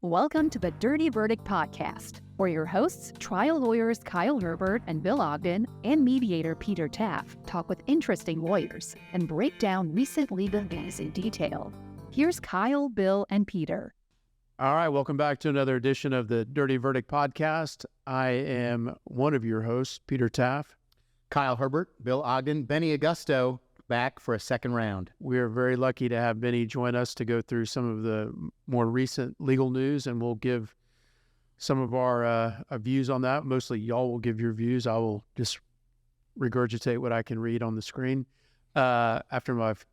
Welcome to the Dirty Verdict Podcast, where your hosts, trial lawyers Kyle Herbert and Bill Ogden, and mediator Peter Taaffe talk with interesting lawyers and break down recent legal news in detail. Here's Kyle, Bill, and Peter. All right, welcome back to another edition of the Dirty Verdict Podcast. I am one of your hosts, Peter Taaffe. Kyle Herbert, Bill Ogden, Benny Agosto, back for a second round. We are very lucky to have Benny join us to go through some of the more recent legal news, and we'll give some of our views on that. Mostly y'all will give your views. I will just regurgitate what I can read on the screen after I've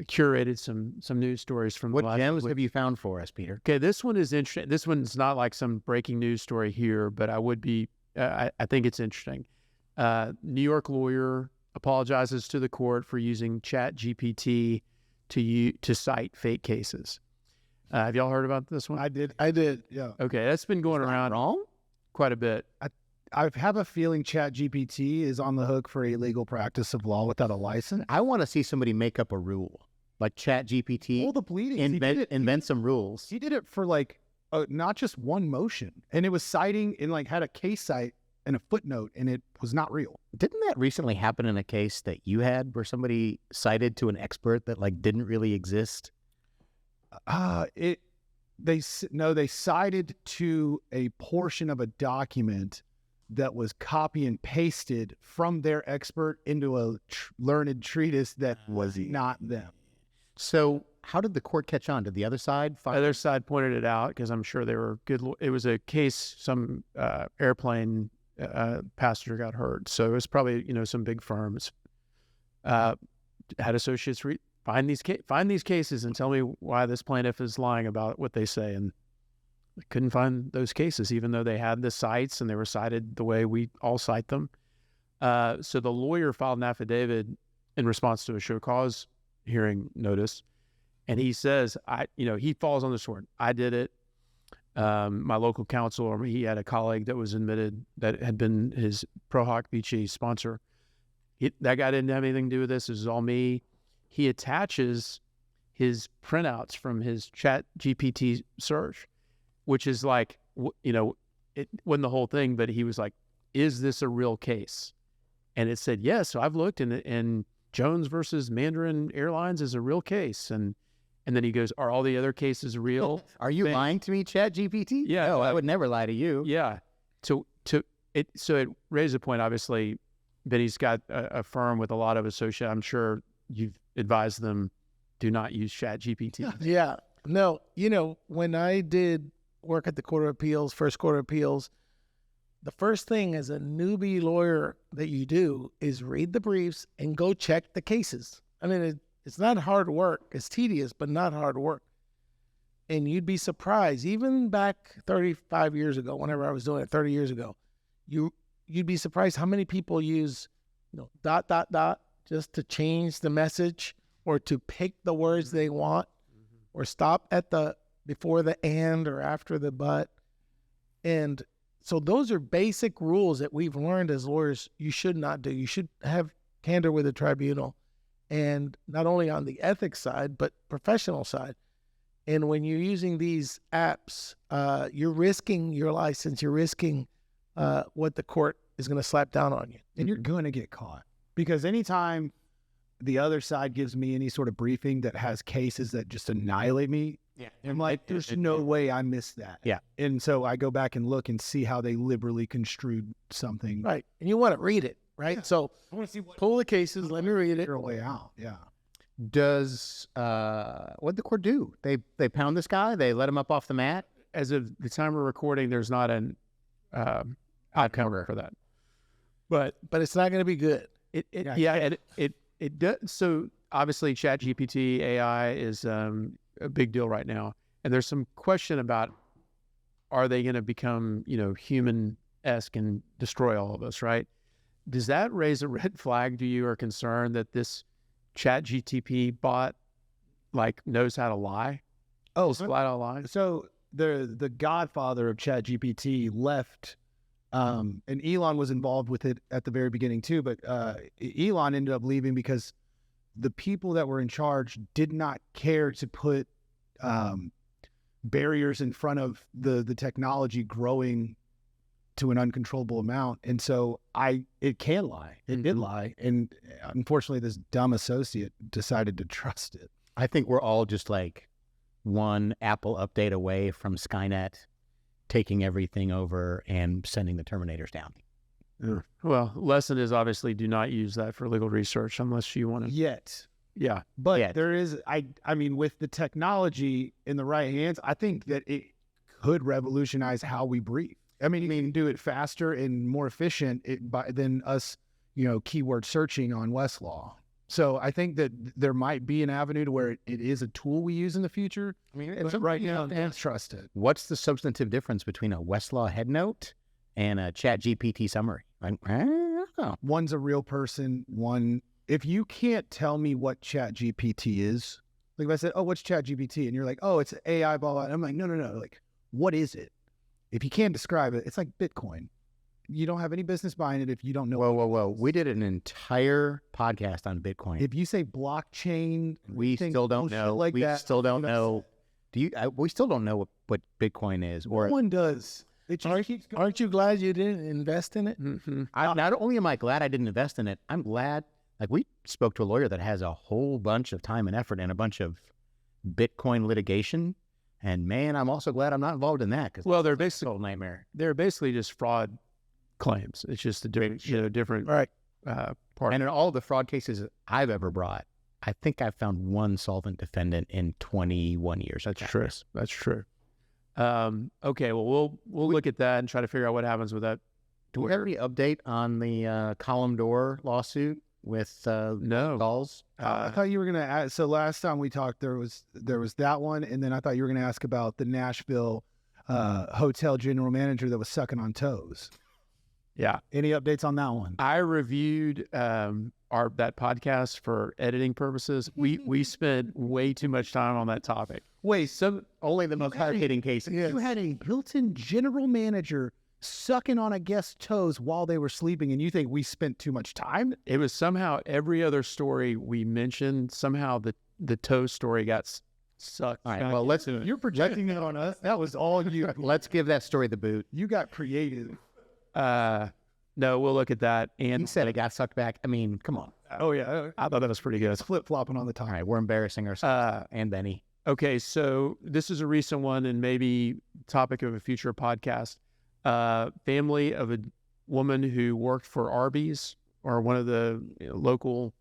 curated some news stories from what gems have you found for us, Peter? Okay, this one is interesting. This one's not like some breaking news story here, but I think it's interesting. New York lawyer apologizes to the court for using ChatGPT to cite fake cases. Have y'all heard about this one? I did. Yeah. Okay, that's been going around wrong quite a bit. I have a feeling ChatGPT is on the hook for illegal practice of law without a license. I want to see somebody make up a rule, like ChatGPT. All the bleeding. Invent some rules. He did it for not just one motion, and it was citing and had a case cite and a footnote, and it was not real. Didn't that recently happen in a case that you had where somebody cited to an expert that didn't really exist? They cited to a portion of a document that was copy and pasted from their expert into a learned treatise that was not them. So how did the court catch on? Did the other side The other side pointed it out because I'm sure they were good. It was a case, some airplane passenger got hurt. So it was probably, some big firms had associates find these cases and tell me why this plaintiff is lying about what they say. And I couldn't find those cases, even though they had the cites and they were cited the way we all cite them. So the lawyer filed an affidavit in response to a show cause hearing notice. And he says, he falls on the sword. I did it. My local counsel, or he had a colleague that was admitted that had been his Pro Hoc Vici sponsor. That guy didn't have anything to do with this. This is all me. He attaches his printouts from his Chat GPT search, which is it wasn't the whole thing, but he was like, is this a real case? And it said, yes. So I've looked and Jones versus Mandarin Airlines is a real case. And then he goes, are all the other cases real? Are you lying to me, ChatGPT? Yeah. No, I would never lie to you. Yeah. So it raised a point. Obviously, Benny's got a firm with a lot of associates. I'm sure you've advised them, do not use ChatGPT. Yeah. No, when I did work at the Court of Appeals, First Court of Appeals, the first thing as a newbie lawyer that you do is read the briefs and go check the cases. I mean, it's not hard work. It's tedious, but not hard work. And you'd be surprised, even back 35 years ago, whenever I was doing it 30 years ago, you'd be surprised how many people use, ... just to change the message or to pick the words they want, or stop at before the and or after the but. And so those are basic rules that we've learned as lawyers you should not do. You should have candor with the tribunal, and not only on the ethics side, but professional side. And when you're using these apps, you're risking your license, you're risking what the court is going to slap down on you. And you're going to get caught. Because anytime the other side gives me any sort of briefing that has cases that just annihilate me, I'm like, there's no way I missed that. Yeah. And so I go back and look and see how they liberally construed something. Right. And you want to read it, right? Yeah. So I want to see pull the cases, let me read it. your way out. Yeah. Does what'd the court do? They pound this guy? They let him up off the mat? As of the time we're recording, there's not an outcome for that. But it's not going to be good. It does. So obviously ChatGPT AI is a big deal right now. And there's some question about, are they going to become, human-esque and destroy all of us, right? Does that raise a red flag to you, or concern that this ChatGPT bot knows how to lie? Oh, Just flat out lie? So the godfather of ChatGPT left, and Elon was involved with it at the very beginning too, but Elon ended up leaving because the people that were in charge did not care to put barriers in front of the technology growing to an uncontrollable amount. And so it can lie. It did lie. And unfortunately, this dumb associate decided to trust it. I think we're all just like one Apple update away from Skynet taking everything over and sending the Terminators down. Well, lesson is obviously do not use that for legal research unless you want to. Yet. Yeah. But there is, I mean, with the technology in the right hands, I think that it could revolutionize how we breathe. I mean, you can do it faster and more efficient than us, keyword searching on Westlaw. So I think that there might be an avenue to where it is a tool we use in the future. I mean, it's right now, and trust it. What's the substantive difference between a Westlaw head note and a ChatGPT summary? One's a real person. One, if you can't tell me what ChatGPT is, like if I said, "Oh, what's ChatGPT?" and you're like, "Oh, it's AI, blah blah," and I'm like, "No. Like, what is it?" If you can't describe it, it's like Bitcoin. You don't have any business buying it if you don't know. Whoa. We did an entire podcast on Bitcoin. If you say blockchain, we still don't know. We still don't know. We still don't know what Bitcoin is. No one does. It just keeps going. Aren't you glad you didn't invest in it? Mm-hmm. Not only am I glad I didn't invest in it, I'm glad, like we spoke to a lawyer that has a whole bunch of time and effort and a bunch of Bitcoin litigation. And man, I'm also glad I'm not involved in that. Well, they're basically a nightmare. They're basically just fraud claims. It's just a different right part. And in all the fraud cases I've ever brought, I think I've found one solvent defendant in 21 years. That's true. That's true. Okay, well, we'll look at that and try to figure out what happens with that. Do we have any update on the Column Door lawsuit with no calls? I thought you were going to ask. So last time we talked, there was that one, and then I thought you were going to ask about the Nashville hotel general manager that was sucking on toes. Yeah. Any updates on that one? I reviewed that podcast for editing purposes. We spent way too much time on that topic. Wait, so only the most hard-hitting cases. You had a Hilton general manager sucking on a guest's toes while they were sleeping, and you think we spent too much time? It was somehow every other story we mentioned, somehow the toe story got sucked. All right, well, you're projecting it on us. That was all you. Let's give that story the boot. You got creative. No, we'll look at that. And he said it got sucked back. I mean, come on. Oh, yeah. I thought that was pretty good. It's flip-flopping on the top. All right, we're embarrassing ourselves and Benny. Okay, so this is a recent one and maybe topic of a future podcast. Family of a woman who worked for Arby's or one of the local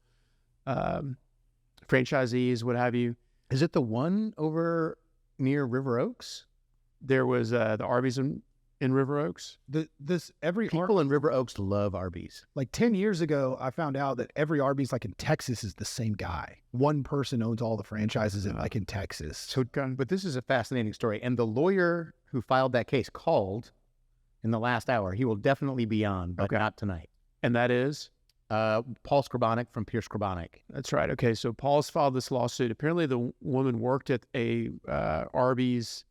franchisees, what have you. Is it the one over near River Oaks? There was the Arby's in River Oaks. People in River Oaks love Arby's. Like 10 years ago, I found out that every Arby's like in Texas is the same guy. One person owns all the franchises in Texas. So, but this is a fascinating story. And the lawyer who filed that case called in the last hour. He will definitely be on, but not tonight. And that is? Paul Skrbanek from Pierce Skrbanek. That's right. Okay, so Paul's filed this lawsuit. Apparently the woman worked at a Arby's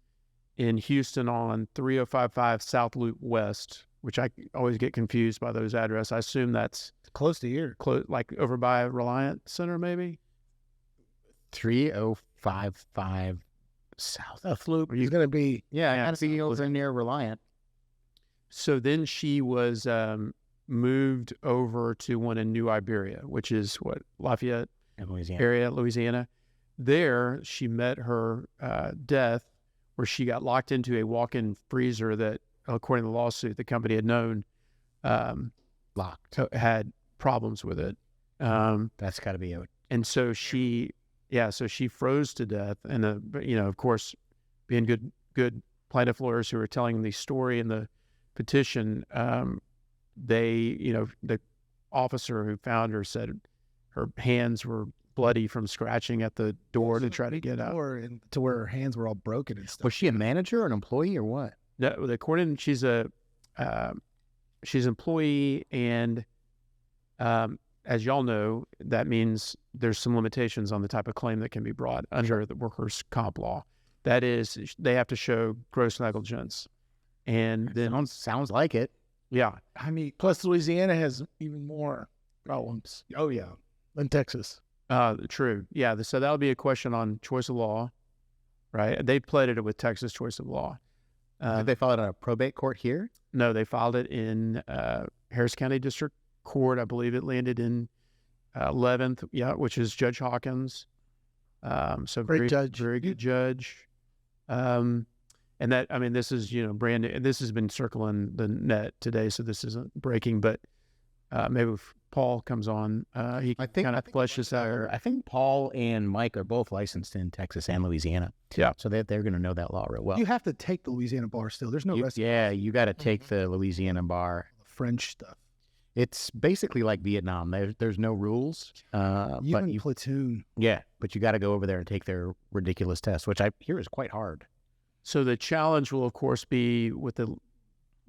in Houston on 3055 South Loop West, which I always get confused by those addresses. I assume that's close to here. Like over by Reliant Center, maybe? 3055 South Loop. He's going to be... Yeah, over near Reliant. So then she was moved over to one in New Iberia, which is what, Lafayette area, Louisiana. There, she met her death, where she got locked into a walk-in freezer that, according to the lawsuit, the company had known had problems with it. That's got to be it. And so she froze to death. And of course, being good plaintiff lawyers who were telling the story in the petition, the officer who found her said her hands were bloody from scratching at the door to try to get out. To where her hands were all broken and stuff. Was she a manager or an employee or what? No, according, she's an employee, and as y'all know, that means there's some limitations on the type of claim that can be brought under the workers' comp law. That is, they have to show gross negligence. And then sounds like it. Yeah. I mean, plus Louisiana has even more problems. Oh, yeah. Than Texas. True. Yeah. So that would be a question on choice of law. right? They played it with Texas choice of law. Did they file it on a probate court here? No, they filed it in Harris County District Court. I believe it landed in 11th, which is Judge Hawkins. So Great judge. Very good judge. And that, I mean, this is, brand new. This has been circling the net today, so this isn't breaking, but maybe if Paul comes on, he kind of fleshes out. I think Paul and Mike are both licensed in Texas and Louisiana. Yeah. So they're going to know that law real well. You have to take the Louisiana bar still. There's no rest. Yeah, you got to take the Louisiana bar. French stuff. It's basically like Vietnam. There's no rules. Even platoon. Yeah, but you got to go over there and take their ridiculous test, which I hear is quite hard. So the challenge will, of course, be with the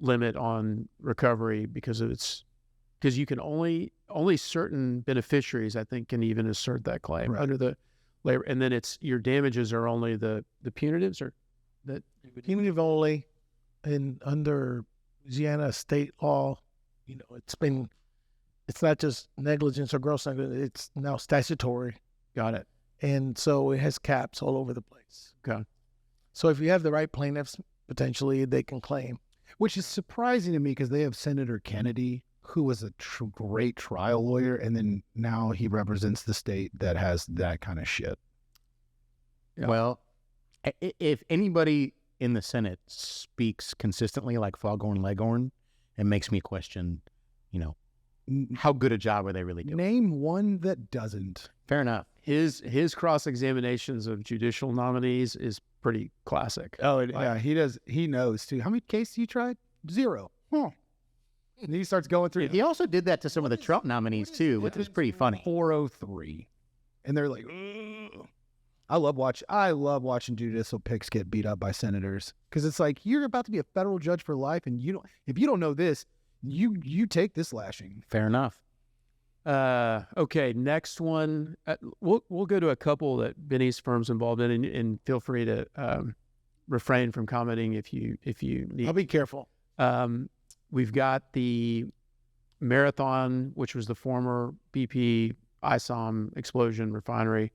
limit on recovery because you can only certain beneficiaries, I think, can even assert that claim under the labor. And then your damages are only the punitives or that Punitive only, and under Louisiana state law, it's not just negligence or gross negligence, it's now statutory. Got it. And so it has caps all over the place. Okay. So if you have the right plaintiffs, potentially they can claim. Which is surprising to me because they have Senator Kennedy, who was a great trial lawyer, and then now he represents the state that has that kind of shit. Yeah. Well, if anybody in the Senate speaks consistently like Foghorn Leghorn, it makes me question, how good a job are they really doing? Name one that doesn't. Fair enough. His cross-examinations of judicial nominees is pretty classic. Oh, yeah, he does. He knows, too. How many cases you tried? 0. Huh. And he starts going through. He also did that to some of the Trump nominees, too, which is pretty funny. 403. And they're like, ugh. I love watching judicial picks get beat up by senators because it's like you're about to be a federal judge for life, and if you don't know this, you take this lashing. Fair enough. Okay, next one. We'll go to a couple that Benny's firm's involved in, and feel free to refrain from commenting if you need. I'll be careful. We've got the Marathon, which was the former BP ISOM explosion refinery.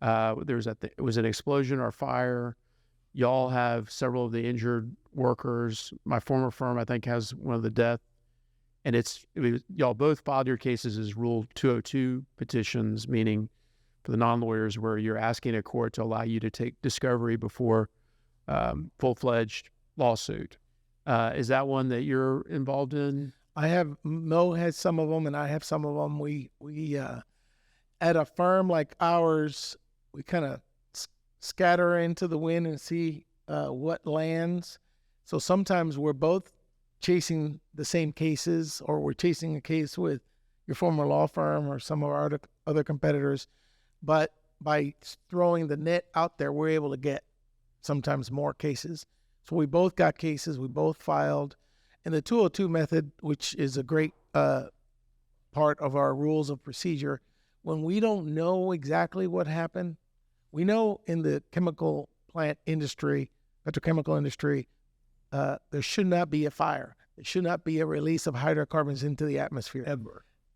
It was an explosion or fire. Y'all have several of the injured workers. My former firm, I think, has one of the death. And y'all both filed your cases as Rule 202 petitions, meaning for the non-lawyers, where you're asking a court to allow you to take discovery before full-fledged lawsuit. Is that one that you're involved in? Mo has some of them, and I have some of them. We at a firm like ours, we kind of scatter into the wind and see what lands. So sometimes we're both chasing the same cases, or we're chasing a case with your former law firm or some of our other competitors. But by throwing the net out there, we're able to get sometimes more cases. So we both got cases, we both filed. And the 202 method, which is a great part of our rules of procedure, when we don't know exactly what happened, we know in the chemical plant industry, petrochemical industry, there should not be a fire. There should not be a release of hydrocarbons into the atmosphere.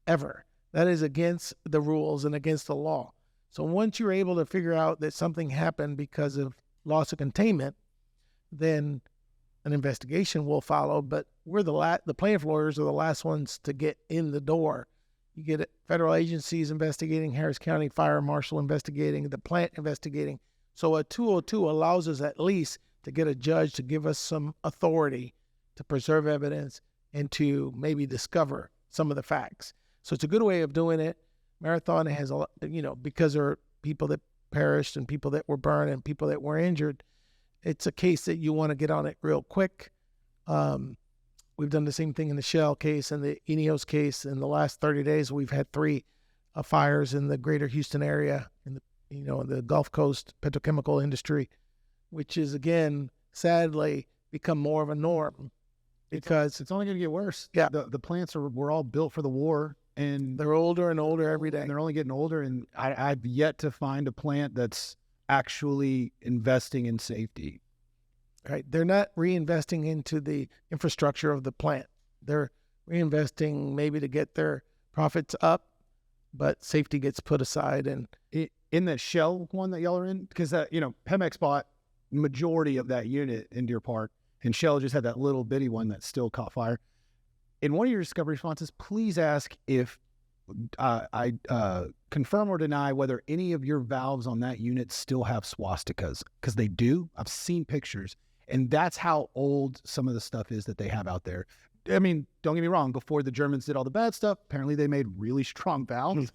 Ever. That is against the rules and against the law. So once you're able to figure out that something happened because of loss of containment, then an investigation will follow. But we're the plaintiff lawyers are the last ones to get in the door. You get federal agencies investigating, Harris County Fire Marshal investigating, the plant investigating. So a 202 allows us at least to get a judge to give us some authority to preserve evidence and to maybe discover some of the facts. So it's a good way of doing it. Marathon has, because there are people that perished and people that were burned and people that were injured, it's a case that you want to get on it real quick. We've done the same thing in the Shell case and the Ineos case. In the last 30 days, we've had 3 fires in the greater Houston area, in the Gulf Coast petrochemical industry, which is, again, sadly become more of a norm because it's only going to get worse. Yeah. The plants were all built for the war, and they're older and older every day. And they're only getting older, and I've yet to find a plant that's actually investing in safety. Right. They're not reinvesting into the infrastructure of the plant. They're reinvesting maybe to get their profits up, but safety gets put aside. And in the Shell one that y'all are in, because Pemex bought majority of that unit in Deer Park, and Shell just had that little bitty one that still caught fire. In one of your discovery responses, please ask if I confirm or deny whether any of your valves on that unit still have swastikas, because they do. I've seen pictures, and that's how old some of the stuff is that they have out there. I mean, don't get me wrong, before the Germans did all the bad stuff, apparently they made really strong valves.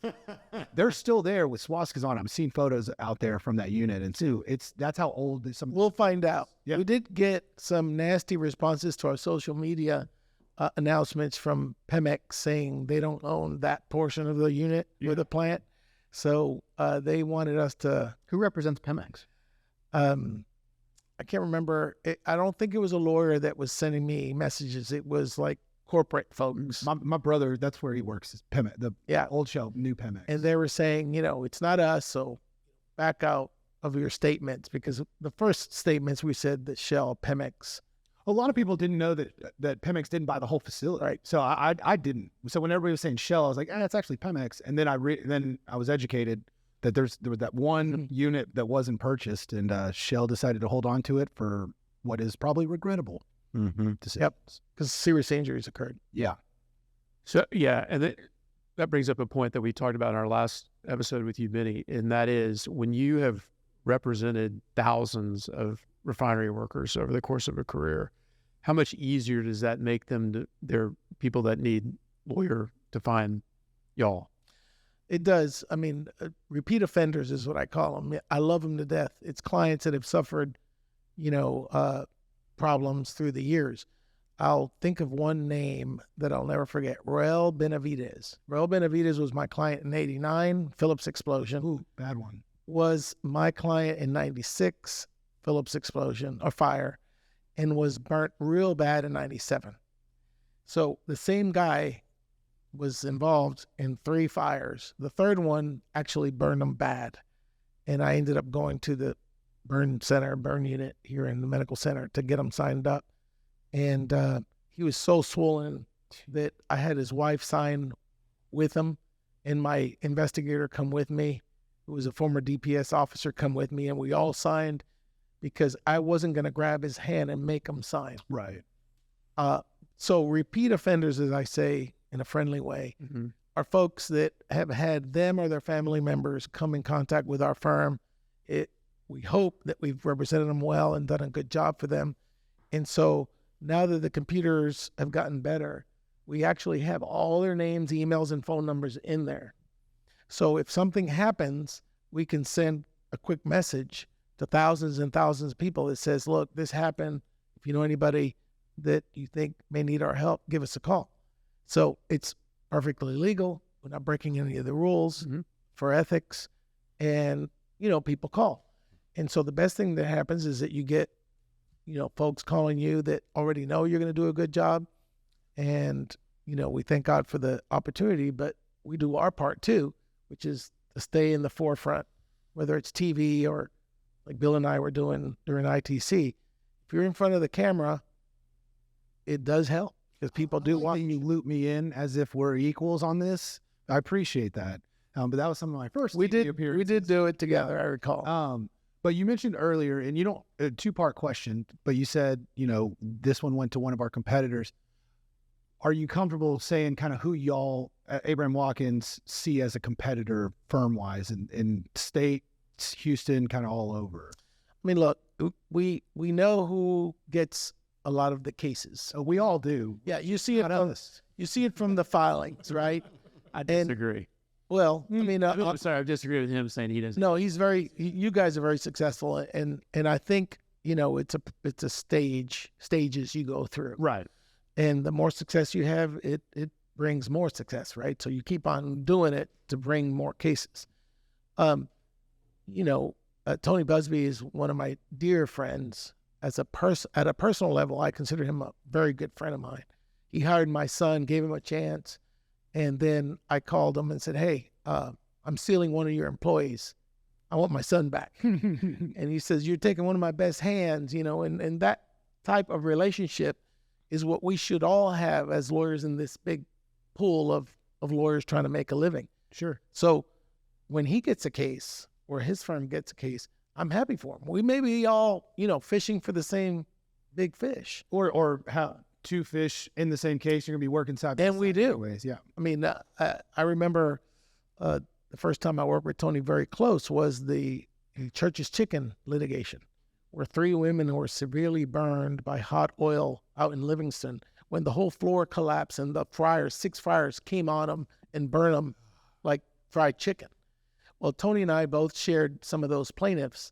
They're still there with swastikas on. I've seen photos out there from that unit, and too, that's how old some. We'll find out. Yeah. We did get some nasty responses to our social media announcements from Pemex saying they don't own that portion of the unit or the plant. So they wanted us to. Who represents Pemex? I can't remember. I don't think it was a lawyer that was sending me messages. It was like corporate folks. My brother, that's where he works, is Pemex, the old Shell, new Pemex. And they were saying, it's not us, so back out of your statements, because the first statements we said that Shell, Pemex. A lot of people didn't know that Pemex didn't buy the whole facility. Right. So I didn't. So when everybody was saying Shell, I was like, it's actually Pemex. And then I was educated that there was that one unit that wasn't purchased, and Shell decided to hold on to it for what is probably regrettable decisions. Yep. Because serious injuries occurred. Yeah. So, yeah, and that brings up a point that we talked about in our last episode with you, Benny, and that is when you have represented thousands of refinery workers over the course of a career, how much easier does that make them? They're people that need lawyer to find y'all. It does. I mean, repeat offenders is what I call them. I love them to death. It's clients that have suffered, problems through the years. I'll think of one name that I'll never forget. Roel Benavides. Roel Benavides was my client in '89, Phillips explosion. Ooh, bad one. Was my client in '96, Phillips explosion or fire, and was burnt real bad in '97. So the same guy was involved in 3 fires. The third one actually burned him bad. And I ended up going to the burn unit here in the medical center to get him signed up. And he was so swollen that I had his wife sign with him and my investigator come with me, who was a former DPS officer, come with me. And we all signed because I wasn't going to grab his hand and make him sign. Right. So repeat offenders, as I say, in a friendly way, are folks that have had them or their family members come in contact with our firm. We hope that we've represented them well and done a good job for them. And so now that the computers have gotten better, we actually have all their names, emails, and phone numbers in there. So if something happens, we can send a quick message to thousands and thousands of people that says, look, this happened. If you know anybody that you think may need our help, give us a call. So it's perfectly legal. We're not breaking any of the rules for ethics. And, people call. And so the best thing that happens is that you get, folks calling you that already know you're going to do a good job. And, we thank God for the opportunity, but we do our part too, which is to stay in the forefront, whether it's TV or like Bill and I were doing during ITC. If you're in front of the camera, it does help. Because people do want you loop me in as if we're equals on this. I appreciate that. But that was some of my first TV appearances. We did do it together, I recall. But you mentioned earlier, and you don't, a 2-part question, but you said, this one went to one of our competitors. Are you comfortable saying kind of who y'all, Abraham Watkins, see as a competitor firm-wise in state, Houston, kind of all over? I mean, look, we know who gets a lot of the cases. We all do. Yeah, you see it from the filings, right? I disagree. Well, I mean, I'm sorry, I disagree with him saying he doesn't. No, you guys are very successful, and I think it's a stages you go through, right? And the more success you have, it brings more success, right? So you keep on doing it to bring more cases. Tony Busby is one of my dear friends. At a personal level, I consider him a very good friend of mine. He hired my son, gave him a chance, and then I called him and said, hey, I'm stealing one of your employees. I want my son back. And he says, you're taking one of my best hands, and that type of relationship is what we should all have as lawyers in this big pool of lawyers trying to make a living. Sure. So when he gets a case or his firm gets a case, I'm happy for them. We may be all, fishing for the same big fish. Or how two fish in the same case, you're gonna be working side by side. And we do. Anyways, yeah. I mean, I remember the first time I worked with Tony very close was the Church's Chicken litigation, where 3 women were severely burned by hot oil out in Livingston when the whole floor collapsed and the 6 fryers came on them and burned them like fried chicken. Well, Tony and I both shared some of those plaintiffs.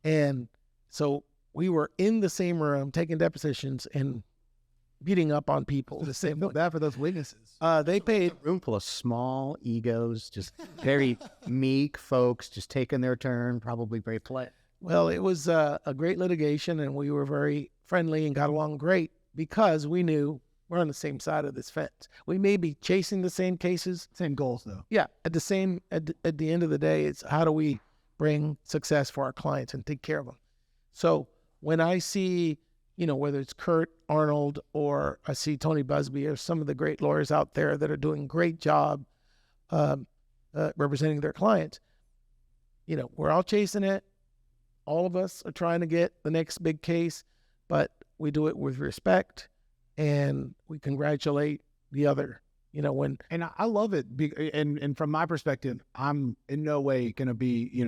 And so we were in the same room taking depositions and beating up on people the same way. Bad for those witnesses. They paid. A room full of small egos, just very meek folks, just taking their turn, probably very polite. Well, it was a great litigation, and we were very friendly and got along great because we knew we're on the same side of this fence. We may be chasing the same cases. Same goals, though. Yeah, at the end of the day, it's how do we bring success for our clients and take care of them. So when I see, whether it's Kurt Arnold or I see Tony Busby or some of the great lawyers out there that are doing a great job representing their clients, we're all chasing it. All of us are trying to get the next big case, but we do it with respect and we congratulate the other, when. And I love it. And from my perspective, I'm in no way going to be,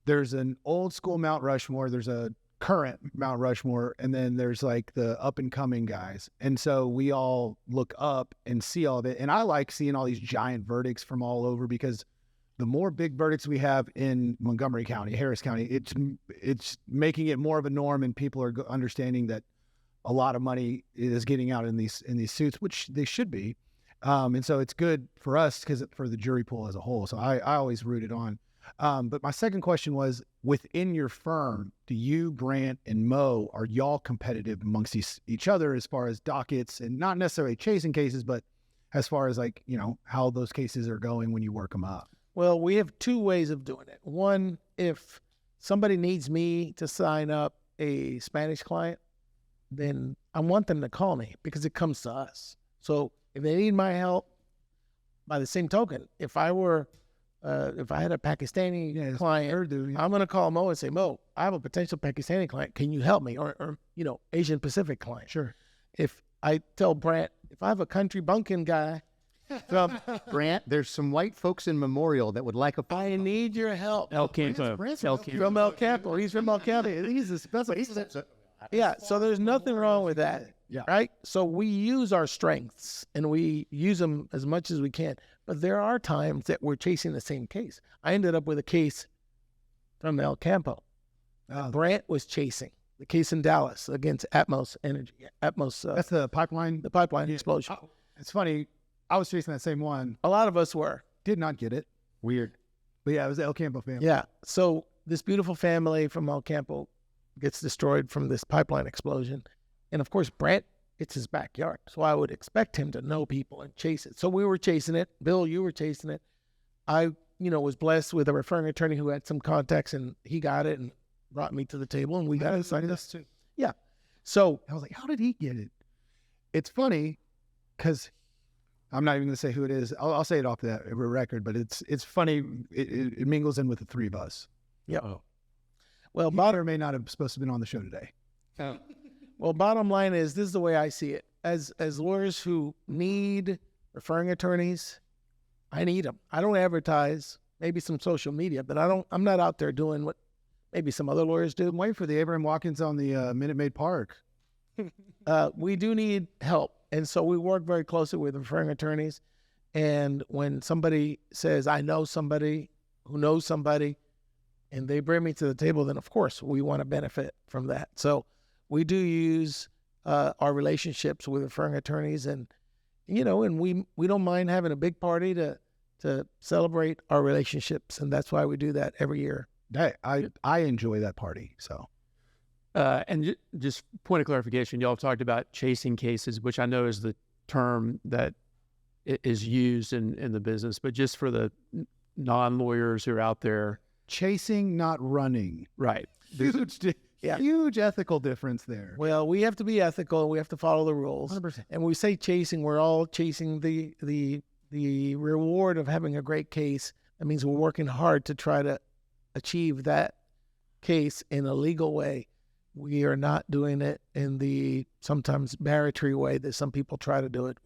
there's an old school Mount Rushmore, there's a current Mount Rushmore, and then there's like the up and coming guys. And so we all look up and see all of it. And I like seeing all these giant verdicts from all over because the more big verdicts we have in Montgomery County, Harris County, it's making it more of a norm, and people are understanding that a lot of money is getting out in these suits, which they should be. And so it's good for us because for the jury pool as a whole. So I always root it on. But my second question was, within your firm, do you, Brant, and Mo, are y'all competitive amongst each other as far as dockets, and not necessarily chasing cases, but as far as how those cases are going when you work them up? Well, we have 2 ways of doing it. One, if somebody needs me to sign up a Spanish client, then I want them to call me because it comes to us. So if they need my help, by the same token, if I had a Pakistani client, I'm going to call Mo and say, Mo, I have a potential Pakistani client. Can you help me? Or Asian Pacific client. Sure. If I tell Brant, if I have a country bunkin guy from Brant, there's some white folks in Memorial that would like a. I need your help. El Campo. From El Campo. He's from El Campo. He's a specialist. Yeah, so there's nothing wrong with that. Yeah. Right? So we use our strengths and we use them as much as we can. But there are times that we're chasing the same case. I ended up with a case from El Campo. Brant was chasing the case in Dallas against Atmos Energy. That's the pipeline? The pipeline explosion. It's funny. I was chasing that same one. A lot of us were. Did not get it. Weird. But yeah, it was the El Campo family. Yeah. So this beautiful family from El Campo gets destroyed from this pipeline explosion. And of course, Brant, it's his backyard. So I would expect him to know people and chase it. So we were chasing it. Bill, you were chasing it. I, was blessed with a referring attorney who had some contacts, and he got it and brought me to the table, and we got it signed up. Yeah. So I was like, how did he get it? It's funny because I'm not even going to say who it is. I'll say it off the record, but it's funny. It mingles in with the 3 of us. Yeah. Oh. Well, Potter may not have supposed to have been on the show today. Oh. Well, bottom line is, this is the way I see it. As lawyers who need referring attorneys, I need them. I don't advertise, maybe some social media, but I'm not out there doing what maybe some other lawyers do. I'm waiting for the Abraham Watkins on the Minute Maid Park. We do need help. And so we work very closely with referring attorneys. And when somebody says, I know somebody who knows somebody, and they bring me to the table, then of course we want to benefit from that. So we do use our relationships with referring attorneys, and and we don't mind having a big party to celebrate our relationships, and that's why we do that every year. Hey, I enjoy that party. So, and just point of clarification, y'all talked about chasing cases, which I know is the term that is used in the business, but just for the non-lawyers who are out there. Chasing, not running. Right. Huge ethical difference there. Well, we have to be ethical, and we have to follow the rules. 100%. And when we say chasing, we're all chasing the reward of having a great case. That means we're working hard to try to achieve that case in a legal way. We are not doing it in the sometimes barratry way that some people try to do it.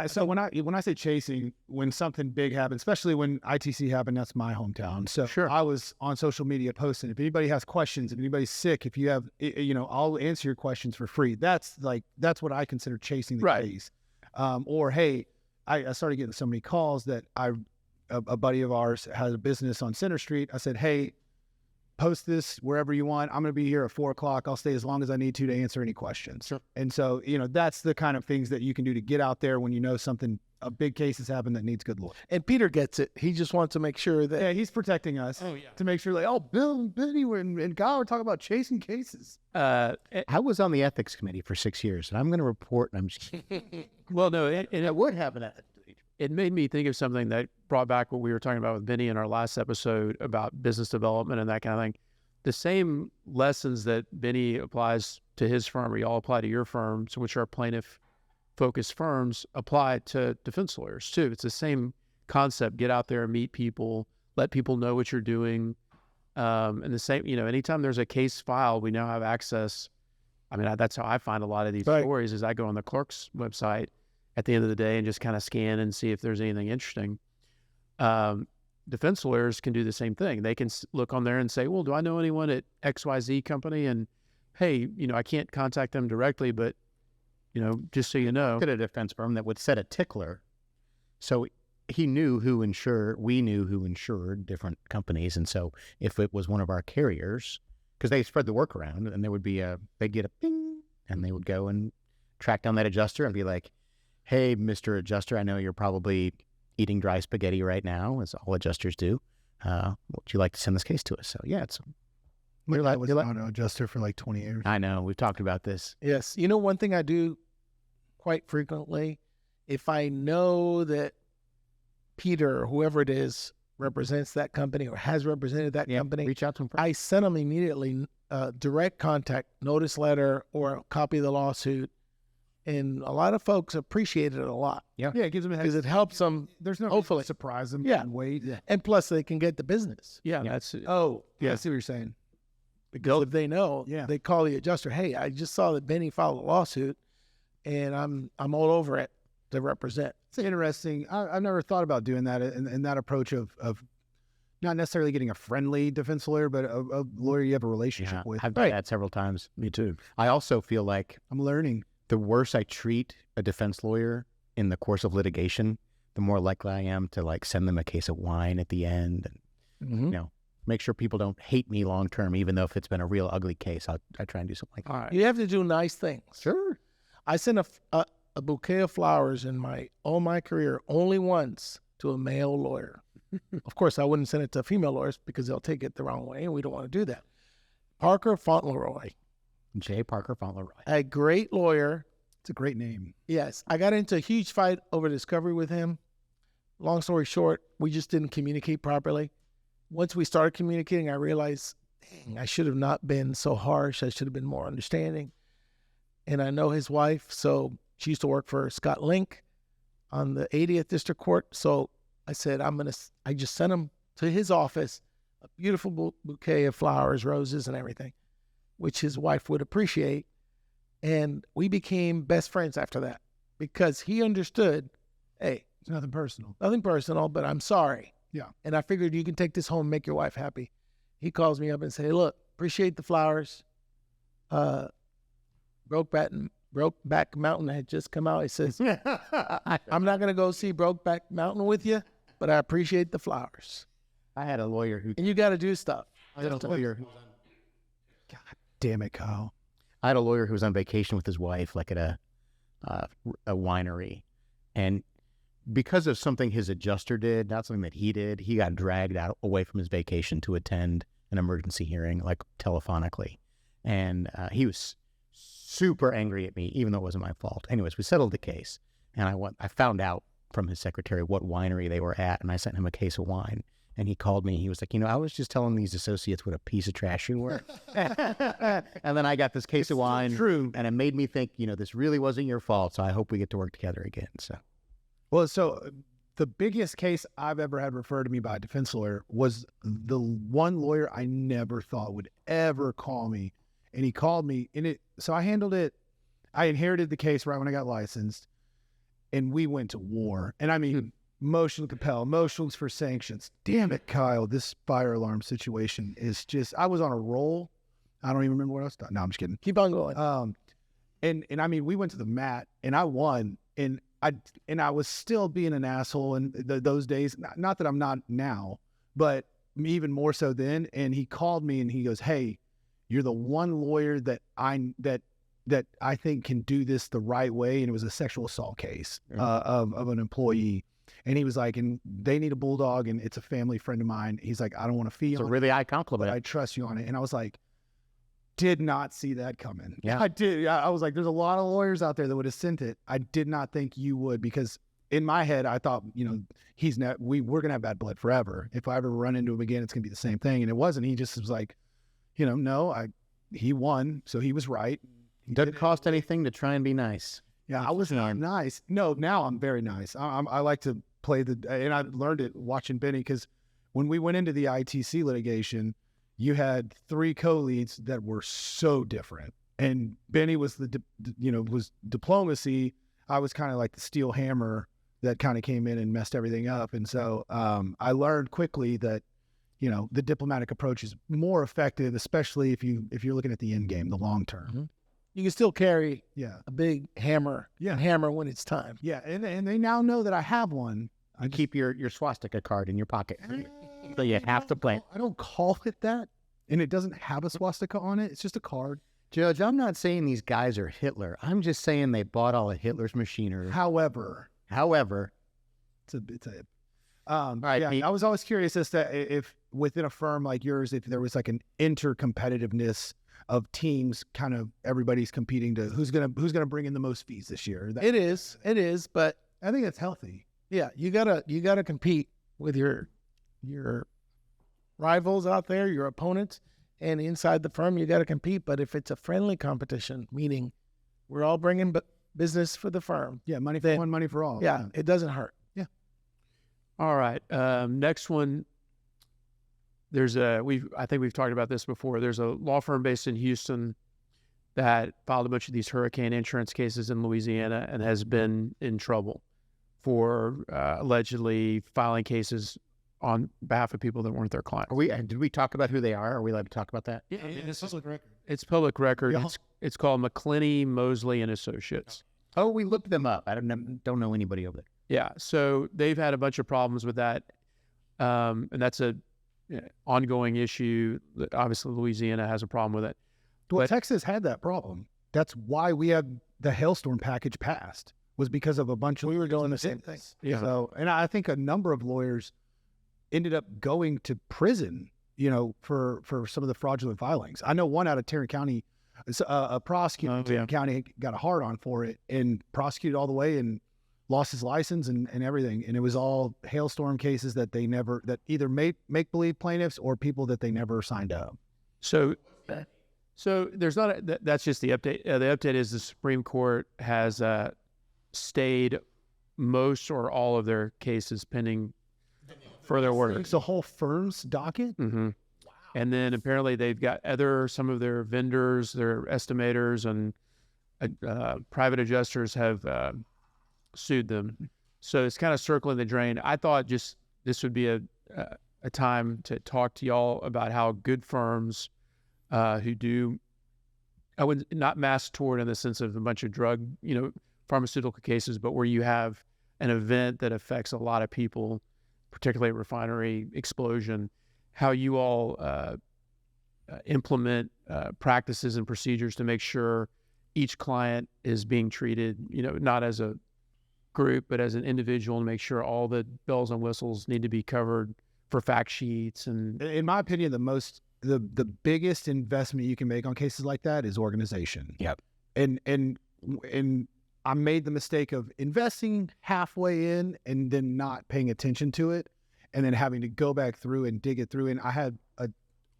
So when I say chasing, when something big happens, especially when ITC happened, that's my hometown. So Sure. I was on social media posting. If anybody has questions, if anybody's sick, if you have, I'll answer your questions for free. That's what I consider chasing the Right. case. Or hey, I started getting so many calls that a buddy of ours has a business on Center Street. I said, hey, post this wherever you want. I'm going to be here at 4:00. I'll stay as long as I need to answer any questions. Sure. And so, that's the kind of things that you can do to get out there when you know a big case has happened that needs good lawyers. And Peter gets it. He just wants to make sure that Yeah, he's protecting us to make sure Bill and Benny and Kyle are talking about chasing cases. I was on the ethics committee for 6 years, and I'm going to report. And I'm just well, no, and it would happen. it made me think of something that brought back what we were talking about with Benny in our last episode about business development and that kind of thing. The same lessons that Benny applies to his firm, or y'all apply to your firms, which are plaintiff-focused firms, apply to defense lawyers too. It's the same concept. Get out there and meet people, let people know what you're doing. And the same, anytime there's a case filed, we now have access. I mean, that's how I find a lot of these stories is I go on the clerk's website at the end of the day and just kind of scan and see if there's anything interesting. Defense lawyers can do the same thing. They can look on there and say, well, do I know anyone at XYZ company? And hey, I can't contact them directly, but, just so you know. At a defense firm that would set a tickler. So we knew who insured different companies. And so if it was one of our carriers, because they spread the work around, and there would be they'd get a ping, and they would go and track down that adjuster and be like, hey, Mr. Adjuster, I know you're probably eating dry spaghetti right now, as all adjusters do. Would you like to send this case to us? So yeah, I was an adjuster for 20 years. I know, we've talked about this. Yes. One thing I do quite frequently, if I know that Peter or whoever it is represents that company or has represented that company, reach out to him. I send them immediately direct contact, notice letter, or a copy of the lawsuit. And a lot of folks appreciate it a lot. Yeah, it gives them because it helps them. There's no hopefully surprise them. Yeah, and wait. And plus they can get the business. Yeah, that's I see what you're saying. Because if they know, they call the adjuster. Hey, I just saw that Benny filed a lawsuit, and I'm all over it to represent. It's interesting. I've never thought about doing that in that approach of not necessarily getting a friendly defense lawyer, but a lawyer you have a relationship with. I've done that several times. Me too. I also feel like I'm learning. The worse I treat a defense lawyer in the course of litigation, the more likely I am to send them a case of wine at the end, and make sure people don't hate me long term, even though if it's been a real ugly case, I try and do something like that. All right. You have to do nice things. Sure. I sent a bouquet of flowers in all my career only once to a male lawyer. Of course, I wouldn't send it to female lawyers because they'll take it the wrong way, and we don't want to do that. Parker Fauntleroy. J. Parker Fauntleroy. A great lawyer. It's a great name. Yes. I got into a huge fight over discovery with him. Long story short, we just didn't communicate properly. Once we started communicating, I realized, dang, I should have not been so harsh. I should have been more understanding. And I know his wife, so she used to work for Scott Link on the 80th District Court. So I said, I just sent him to his office, a beautiful bouquet of flowers, roses, and everything, which his wife would appreciate. And we became best friends after that because he understood, hey, it's nothing personal, but I'm sorry. Yeah. And I figured you can take this home and make your wife happy. He calls me up and say, look, appreciate the flowers. Brokeback Mountain had just come out. He says, I'm not going to go see Brokeback Mountain with you, but I appreciate the flowers. I had a lawyer who... And you got to do stuff. I had a lawyer who... God damn it, Kyle. I had a lawyer who was on vacation with his wife, at a winery. And because of something his adjuster did, not something that he did, he got dragged away from his vacation to attend an emergency hearing, telephonically. And he was super angry at me, even though it wasn't my fault. Anyways, we settled the case. And I found out from his secretary what winery they were at, and I sent him a case of wine. And he called me. He was like, I was just telling these associates what a piece of trash you were. And then I got this case of wine. True. And it made me think, this really wasn't your fault. So I hope we get to work together again. So, well, so the biggest case I've ever had referred to me by a defense lawyer was the one lawyer I never thought would ever call me. And he called me, so I handled it. I inherited the case right when I got licensed, and we went to war. And I mean, motion to compel, motions for sanctions. Damn it, Kyle, this fire alarm situation is just, I was on a roll. I don't even remember what else. No, I'm just kidding. Keep on going. And I mean, we went to the mat, and I won, and I was still being an asshole in those days. Not that I'm not now, but even more so then. And he called me and he goes, "Hey, you're the one lawyer that I think can do this the right way." And it was a sexual assault case of an employee. And he was like, and they need a bulldog, and it's a family friend of mine. He's like, "I don't want to feel It's a really high compliment. but I trust you on it." And I was like, did not see that coming. Yeah. I did. I was like, there's a lot of lawyers out there that would have sent it. I did not think you would, because in my head, I thought, we're going to have bad blood forever. If I ever run into him again, it's going to be the same thing. And it wasn't. He just was like, no, he won. So he was right. Doesn't cost anything to try and be nice. Yeah, I was not nice. No, now I'm very nice. I like to play and I learned it watching Benny, because when we went into the ITC litigation, you had 3 co-leads that were so different. And Benny was was diplomacy. I was kind of like the steel hammer that kind of came in and messed everything up. And so I learned quickly that, the diplomatic approach is more effective, especially if you're looking at the end game, the long term. Mm-hmm. You can still carry Yeah. a big hammer. Yeah. Hammer when it's time. Yeah. And they now know that I have one. You keep your swastika card in your pocket. So you have to play. I don't call it that. And it doesn't have a swastika on it. It's just a card. Judge, I'm not saying these guys are Hitler. I'm just saying they bought all of Hitler's machinery. However, it's all right, yeah, Pete. I was always curious as to if within a firm like yours, if there was like an intercompetitiveness of teams, kind of everybody's competing to who's gonna bring in the most fees this year. It is, but I think it's healthy. yeah, you gotta compete with your rivals out there, your opponents, and inside the firm you gotta compete. But if it's a friendly competition, meaning we're all bringing business for the firm, Yeah, money for one, money for all. yeah, it doesn't hurt. All right. Next one. I think we've talked about this before. There's a law firm based in Houston that filed a bunch of these hurricane insurance cases in Louisiana and has been in trouble for allegedly filing cases on behalf of people that weren't their clients. Did we talk about who they are? Are we allowed to talk about that? Yeah, It's public record. it's public record. Yeah. It's called McClinney, Mosley and Associates. Oh, we looked them up. I don't know anybody over there. Yeah, so they've had a bunch of problems with that, and that's a ongoing issue. Obviously, Louisiana has a problem with it. Well, But- Texas had that problem. That's why we had the hailstorm package passed, was because of a bunch of We were doing the same thing. Yeah. So, and I think a number of lawyers ended up going to prison, for some of the fraudulent filings. I know one out of Tarrant County, a prosecutor in Tarrant County got a hard on for it and prosecuted all the way and lost his license and everything. And it was all hailstorm cases that either make believe plaintiffs or people that they never signed up. So there's not. That's just the update. The update is the Supreme Court has stayed most or all of their cases pending further orders. It's the whole firm's docket. Mm-hmm. And then apparently they've got some of their vendors, their estimators, and private adjusters have sued them. So it's kind of circling the drain. I thought just this would be a time to talk to y'all about how good firms who do, I would not mass tort in the sense of a bunch of drug, pharmaceutical cases, but where you have an event that affects a lot of people, particularly a refinery explosion, how you all implement practices and procedures to make sure each client is being treated, not as a group, but as an individual, and make sure all the bells and whistles need to be covered for fact sheets. And In my opinion, the biggest investment you can make on cases like that is organization. Yep. And I made the mistake of investing halfway in and then not paying attention to it, and then having to go back through and dig it through. And I had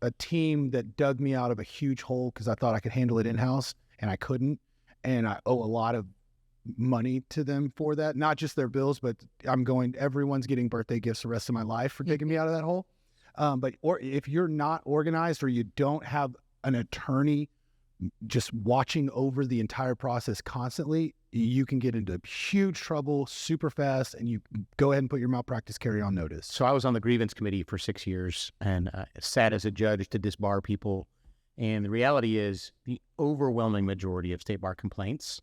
a team that dug me out of a huge hole because I thought I could handle it in-house, and I couldn't. And I owe a lot of money to them for that, not just their bills, but everyone's getting birthday gifts the rest of my life for taking me out of that hole. Or if you're not organized or you don't have an attorney just watching over the entire process constantly, you can get into huge trouble super fast, and you go ahead and put your malpractice carry on notice. So I was on the grievance committee for 6 years and sat as a judge to disbar people. And the reality is the overwhelming majority of state bar complaints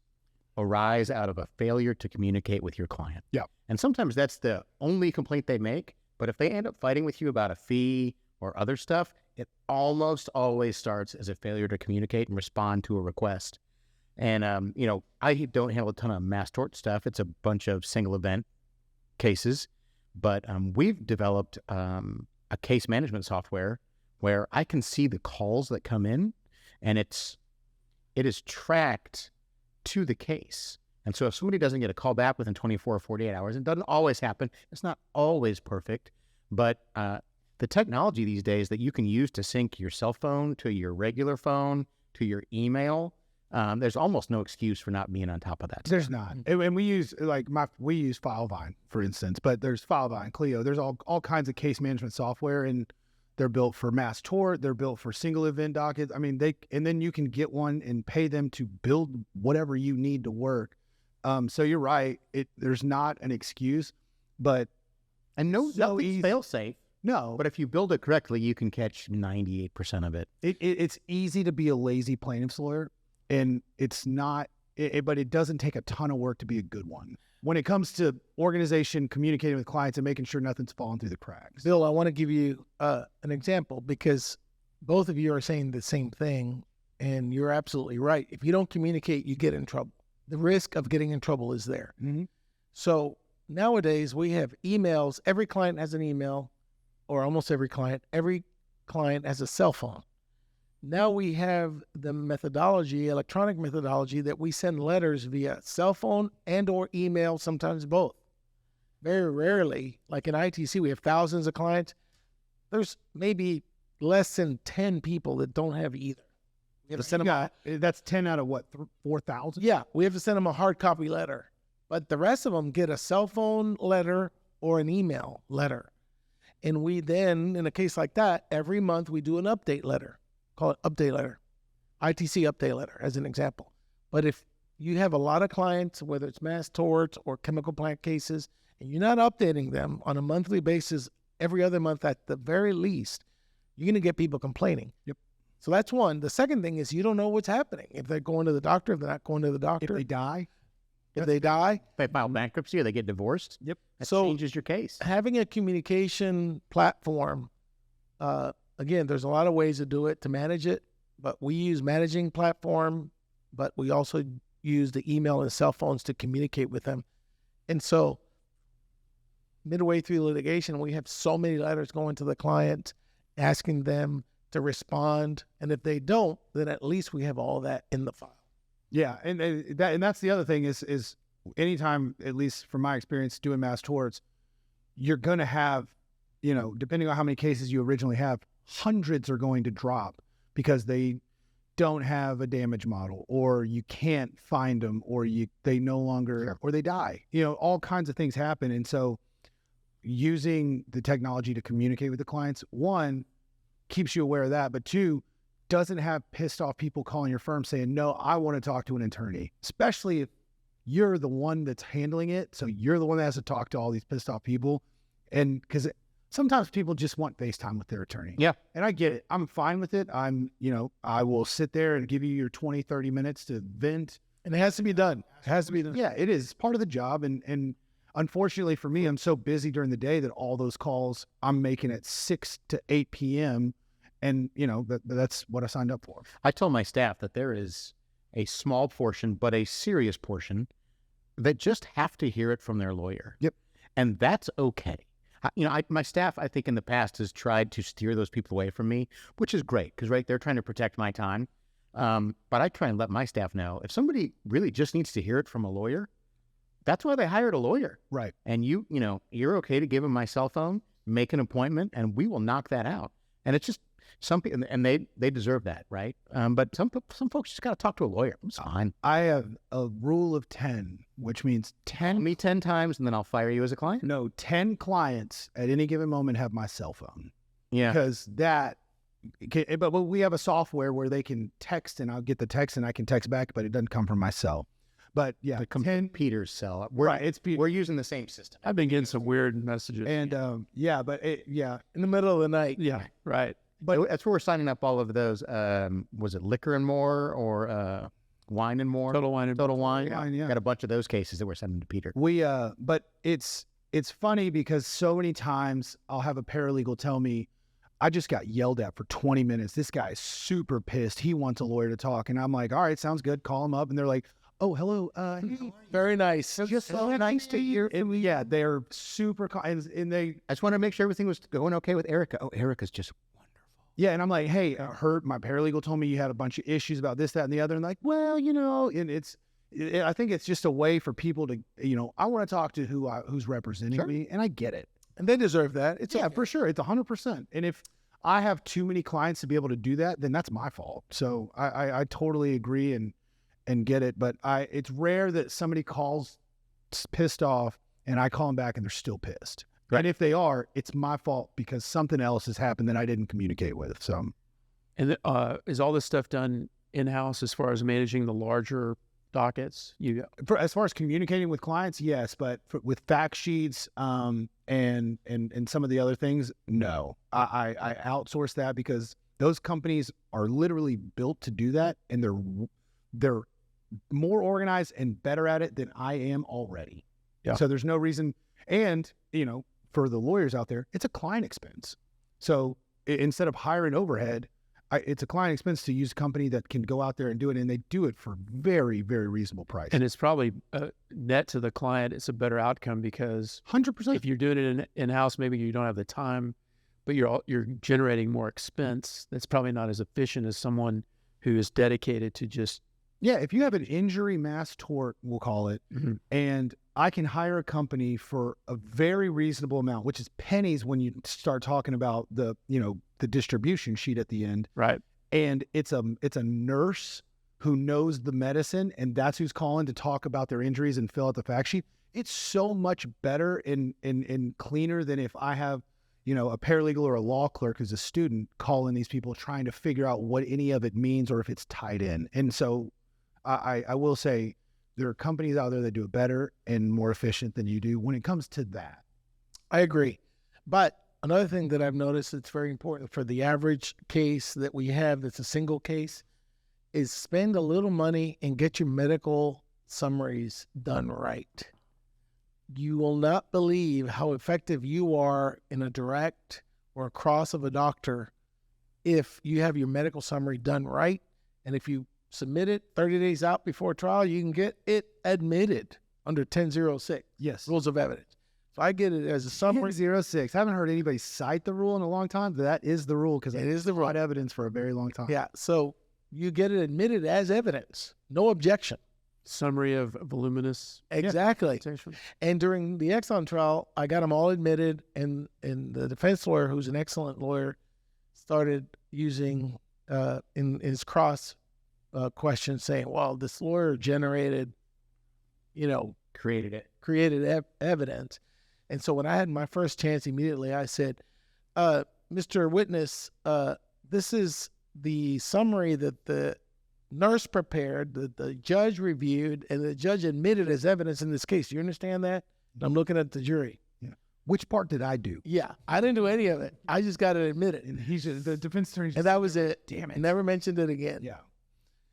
arise out of a failure to communicate with your client. Yeah. And sometimes that's the only complaint they make. But if they end up fighting with you about a fee or other stuff, it almost always starts as a failure to communicate and respond to a request. And, I don't handle a ton of mass tort stuff. It's a bunch of single event cases. But we've developed a case management software where I can see the calls that come in, and it is tracked to the case. And so if somebody doesn't get a call back within 24 or 48 hours, it doesn't always happen. It's not always perfect, but the technology these days that you can use to sync your cell phone to your regular phone to your email, there's almost no excuse for not being on top of that. There's not. And we use FileVine, for instance, but there's FileVine, Clio. There's all kinds of case management software, and they're built for mass tort. They're built for single event dockets. I mean, and then you can get one and pay them to build whatever you need to work. So you're right. There's not an excuse, but nothing's fail safe. No, But if you build it correctly, you can catch 98% of it. It's easy to be a lazy plaintiff's lawyer, and it's not. But it doesn't take a ton of work to be a good one. When it comes to organization, communicating with clients, and making sure nothing's falling through the cracks. Bill, I want to give you an example because both of you are saying the same thing, and you're absolutely right. If you don't communicate, you get in trouble. The risk of getting in trouble is there. Mm-hmm. So nowadays we have emails. Every client has an email, or almost every client. Every client has a cell phone. Now we have the methodology, electronic methodology, that we send letters via cell phone and or email, sometimes both. Very rarely, like in ITC, we have thousands of clients. There's maybe less than 10 people that don't have either. We have to send them. That's 10 out of what, 4,000? Yeah, we have to send them a hard copy letter. But the rest of them get a cell phone letter or an email letter. And we then, in a case like that, every month we do an update letter. Call it update letter, ITC update letter as an example. But if you have a lot of clients, whether it's mass torts or chemical plant cases, and you're not updating them on a monthly basis, every other month at the very least, you're going to get people complaining. Yep. So that's one. The second thing is you don't know what's happening. If they're going to the doctor, if they're not going to the doctor. If they die. If they die. If they file bankruptcy or they get divorced, Yep. that So changes your case. having a communication platform, again, there's a lot of ways to do it, to manage it, but we use managing platform, but we also use the email and cell phones to communicate with them. And so midway through litigation, we have so many letters going to the client, asking them to respond. And if they don't, then at least we have all that in the file. Yeah, and that's the other thing is anytime, at least from my experience doing mass torts, you're going to have, depending on how many cases you originally have, hundreds are going to drop because they don't have a damage model, or you can't find them, or they no longer, or they die. All kinds of things happen. And so using the technology to communicate with the clients, one, keeps you aware of that, but two, doesn't have pissed off people calling your firm saying, no, I want to talk to an attorney, especially if you're the one that's handling it. So you're the one that has to talk to all these pissed off people. And because sometimes people just want FaceTime with their attorney. Yeah. And I get it. I'm fine with it. I will sit there and give you your 20, 30 minutes to vent. And it has to be done. It has to be done. Yeah, it is. It's part of the job. And unfortunately for me, I'm so busy during the day that all those calls I'm making at 6 to 8 p.m. And, that's what I signed up for. I told my staff that there is a small portion, but a serious portion, that just have to hear it from their lawyer. Yep. And that's okay. My staff, I think in the past has tried to steer those people away from me, which is great because, right, they're trying to protect my time. But I try and let my staff know if somebody really just needs to hear it from a lawyer, that's why they hired a lawyer. Right. And you're okay to give them my cell phone, make an appointment, and we will knock that out. And it's just, some people, and they deserve that, right? But some folks just got to talk to a lawyer. It's fine. I have a rule of 10, which means Tell me 10 times, and then I'll fire you as a client. no 10 clients at any given moment have my cell phone. Yeah. Because but we have a software where they can text, and I'll get the text and I can text back, but it doesn't come from my cell. But yeah, It comes 10 from Peter's cell. right. It's We're using the same system. I've been getting some weird messages. and In the middle of the night. yeah, right. But that's where we're signing up all of those. Was it Liquor and More or Wine and More? Total Wine and Total Wine. Yeah. Got a bunch of those cases that we're sending to Peter. But it's funny because so many times I'll have a paralegal tell me, I just got yelled at for 20 minutes. This guy is super pissed. He wants a lawyer to talk. And I'm like, all right, sounds good. Call him up. And they're like, oh, hello. Hey, Very nice. just so nice to hear. And yeah, they're super, and they, I just want to make sure everything was going okay with Erica. Oh, Erica's just wonderful. yeah. And I'm like, hey, I heard my paralegal told me you had a bunch of issues about this, that, and the other. And like, well, and I think it's just a way for people to, I want to talk to who's representing Sure. me. And I get it. And they deserve that. It's Yeah, okay. for sure. It's 100%. And if I have too many clients to be able to do that, then that's my fault. So I totally agree and get it. But it's rare that somebody calls pissed off and I call them back and they're still pissed. Right. And if they are, it's my fault because something else has happened that I didn't communicate with. So And is all this stuff done in-house as far as managing the larger dockets? as far as communicating with clients, yes, but with fact sheets and some of the other things, no. I outsource that because those companies are literally built to do that, and they're more organized and better at it than I am already. Yeah. So there's no reason. And for the lawyers out there, it's a client expense. So instead of hiring overhead, it's a client expense to use a company that can go out there and do it, and they do it for very, very reasonable price. And it's probably net to the client. It's a better outcome because 100%. if you're doing it in-house, maybe you don't have the time, but you're generating more expense. That's probably not as efficient as someone who is dedicated to just. Yeah, if you have an injury mass tort, we'll call it, Mhm. and I can hire a company for a very reasonable amount, which is pennies when you start talking about the distribution sheet at the end. Right. And it's a nurse who knows the medicine, and that's who's calling to talk about their injuries and fill out the fact sheet. It's so much better and cleaner than if I have, a paralegal or a law clerk who's a student calling these people trying to figure out what any of it means or if it's tied in. And so I will say there are companies out there that do it better and more efficient than you do when it comes to that. I agree. But another thing that I've noticed that's very important for the average case that we have that's a single case is spend a little money and get your medical summaries done right. You will not believe how effective you are in a direct or a cross of a doctor if you have your medical summary done right. And if you submit it 30 days out before trial, you can get it admitted under 1006, Yes. Rules of Evidence. So I get it as a summary. 06. I haven't heard anybody cite the rule in a long time, but that is the rule because It is the rule. evidence for a very long time. Yeah, so you get it admitted as evidence. No objection. Summary of voluminous Exactly. citation. And during the Exxon trial, I got them all admitted, and the defense lawyer, who's an excellent lawyer, started using in his cross question saying, well, this lawyer generated, Created evidence. And so when I had my first chance, immediately I said, Mr. Witness, this is the summary that the nurse prepared, that the judge reviewed, and the judge admitted as evidence in this case. Do you understand that? And I'm looking at the jury. Which part did I do? Yeah, I didn't do any of it. I just got it admitted. And the defense attorney. And that was it. Damn it. Never mentioned it again. Yeah.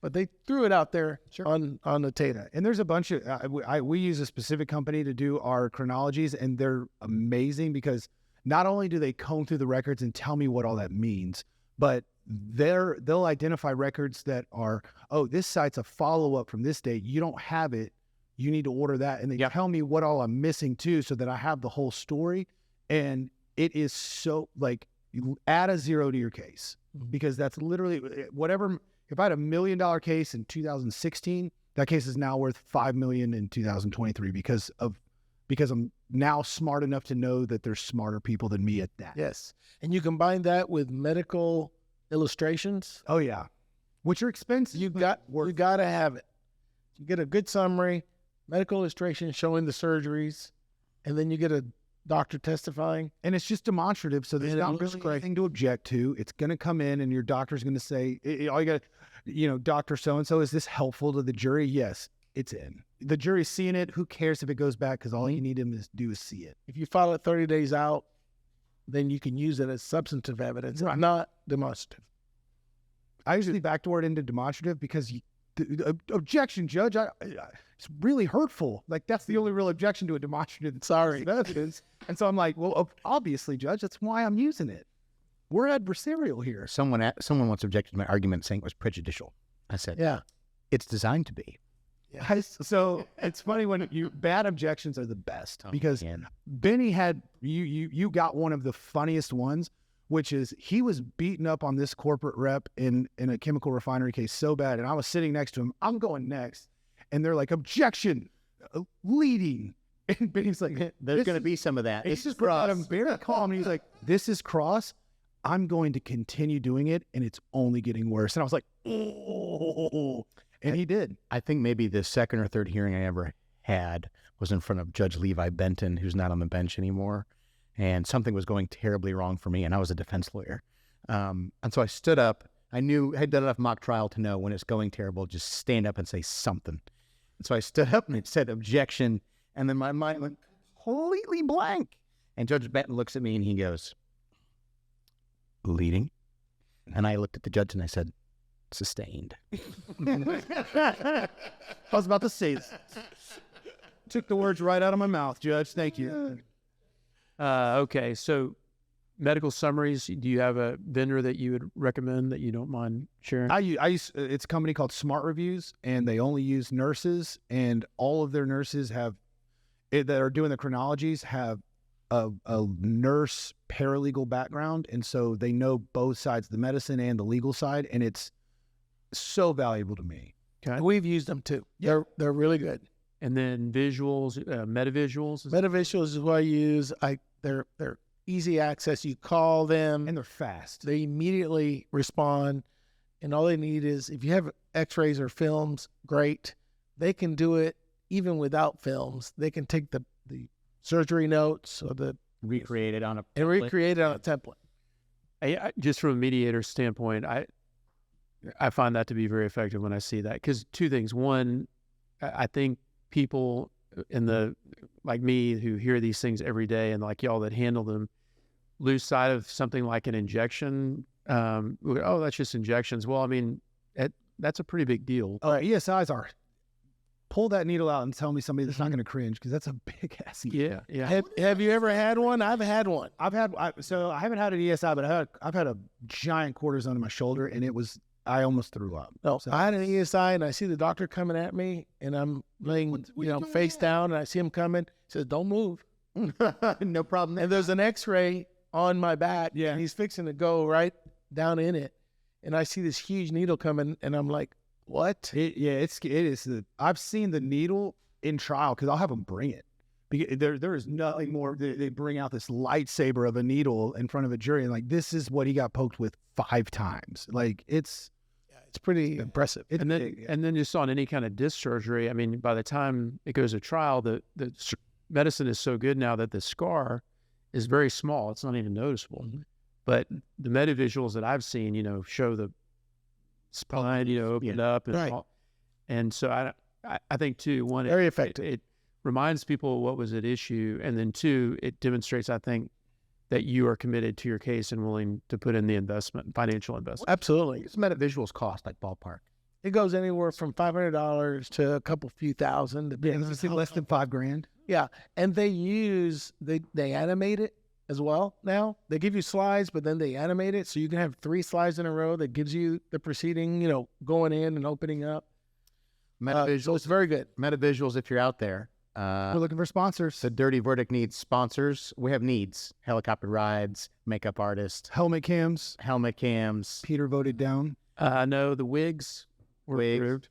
But they threw it out there Sure. on the table. And there's a bunch of, we use a specific company to do our chronologies, and they're amazing because not only do they comb through the records and tell me what all that means, but they'll identify records that are, oh, this site's a follow-up from this date. You don't have it. You need to order that. And they tell me what all I'm missing too, so that I have the whole story. And it is so, like, you add a zero to your case because that's literally whatever. If I had $1 million case in 2016, that case is now worth $5 million in 2023 because I'm now smart enough to know that there's smarter people than me at that. Yes. And you combine that with medical illustrations. Oh yeah, which are expensive. You got to have it. You get a good summary, medical illustration showing the surgeries, and then you get a doctor testifying. And it's just demonstrative, so there's And it not looks really great. anything to object to. It's going to come in, and your doctor's going to say, all you got, Doctor so-and-so, is this helpful to the jury? Yes, it's in. The jury's seeing it. Who cares if it goes back? Because all you need him to do is see it. If you file it 30 days out, then you can use it as substantive evidence, not demonstrative. I usually backdoor it into demonstrative because objection, judge. It's really hurtful. Like, that's the only real objection to a demonstrative. Sorry. Evidence. And so I'm like, well, obviously, judge, that's why I'm using it. We're adversarial here. Someone once objected to my argument saying it was prejudicial. I said, Yeah. it's designed to be. So it's funny when bad objections are the best, because man. Benny had, you got one of the funniest ones, which is he was beaten up on this corporate rep in a chemical refinery case so bad. And I was sitting next to him. I'm going next. And they're like, objection, leading. And Benny's like, There's going to be some of that. He's just brought him very calm. And he's like, this is cross. I'm going to continue doing it, and it's only getting worse. And I was like, oh. And he did. I think maybe the second or third hearing I ever had was in front of Judge Levi Benton, who's not on the bench anymore. And something was going terribly wrong for me, and I was a defense lawyer. And so I stood up. I had done enough mock trial to know when it's going terrible, just stand up and say something. And so I stood up and it said objection, and then my mind went completely blank. And Judge Benton looks at me and he goes, leading? And I looked at the judge and I said, sustained. I was about to say this. Took the words right out of my mouth, Judge. Thank you. Okay, so medical summaries. Do you have a vendor that you would recommend that you don't mind sharing? I use it's a company called Smart Reviews, and they only use nurses, and all of their nurses that are doing the chronologies have a nurse paralegal background, and so they know both sides, the medicine and the legal side, and it's so valuable to me. Okay. We've used them too. They're really good. And then visuals, metavisuals. Metavisuals is what I use. They're easy access. You call them, And they're fast. they immediately respond, and all they need is, if you have X-rays or films, great. They can do it even without films. They can take the surgery notes or Recreated on a and recreate it on a template. I just from a mediator standpoint, I find that to be very effective when I see that, because two things. One, I think people like me who hear these things every day, and like y'all that handle them, lose sight of something like an injection. Oh, that's just injections. Well, I mean, that's a pretty big deal. ESIs are. Pull that needle out and tell me somebody that's not going to cringe, because that's a big ass. Yeah. Have you ever had one? I've had one. So I haven't had an ESI, but I've had a giant cortisone on my shoulder, and I almost threw up. No, So- I had an ESI, and I see the doctor coming at me, and I'm laying, face down, and I see him coming. He says, "Don't move." No problem. And there's an X-ray on my back. Yeah. And he's fixing to go right down in it, and I see this huge needle coming, and I'm like, "What?" It is. I've seen the needle in trial, because I'll have them bring it. Because there is nothing more. They bring out this lightsaber of a needle in front of a jury, and like, this is what he got poked with 5 times. Like, it's pretty impressive. It's And then, big, yeah. and then just on any kind of disc surgery, I mean, by the time it goes to trial, the medicine is so good now that the scar is very small. It's not even noticeable. Mhm. But the metavisuals that I've seen, show the spine, opened up. And, Right. and so I think, too, one, Very effective. It reminds people what was at issue. And then, two, it demonstrates, I think, that you are committed to your case and willing to put in the financial investment. Absolutely. What's metavisuals cost, like ballpark? It goes anywhere from $500 to a couple few thousand. Yeah, less than $5,000. Yeah, and they animate it as well now. They give you slides, but then they animate it, so you can have 3 slides in a row that gives you the proceeding, going in and opening up. Metavisuals, So it's very good. metavisuals, if you're out there. We're looking for sponsors. The Dirty Verdict needs sponsors. We have needs: helicopter rides, makeup artists, Helmet cams. helmet cams. Peter voted down. No, the wigs were Wigs. approved.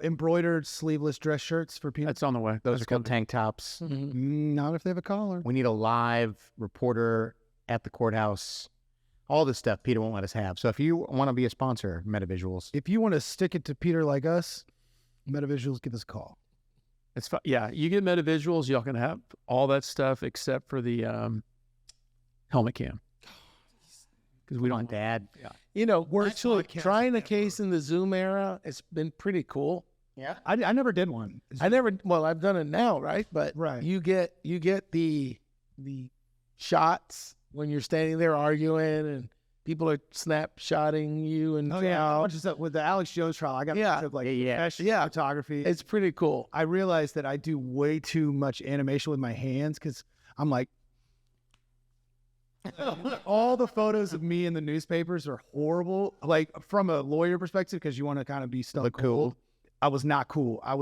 Embroidered sleeveless dress shirts for people. That's on the way. Those are called coming. tank tops. Not if they have a collar. We need a live reporter at the courthouse all this stuff Peter won't let us have. So if you want to be a sponsor, MetaVisuals, If you want to stick it to Peter like us, MetaVisuals, give us a call. It's fine. Yeah, you get MetaVisuals, y'all can have all that stuff except for the helmet cam. Because we come don't on, Dad. You know, we're That's actually podcast trying a ever. case in the Zoom era. It's been pretty cool. Yeah. I never did one. I've done it now, right? But Right. you get the shots when you're standing there arguing and people are snapshotting you and Oh yeah, a bunch of stuff with the Alex Jones trial. I got a bunch of like professional photography. it's pretty cool. I realized that I do way too much animation with my hands because I'm like, all the photos of me in the newspapers are horrible. Like from a lawyer perspective, because you want to kind of be stuff Look cool. I was not cool. I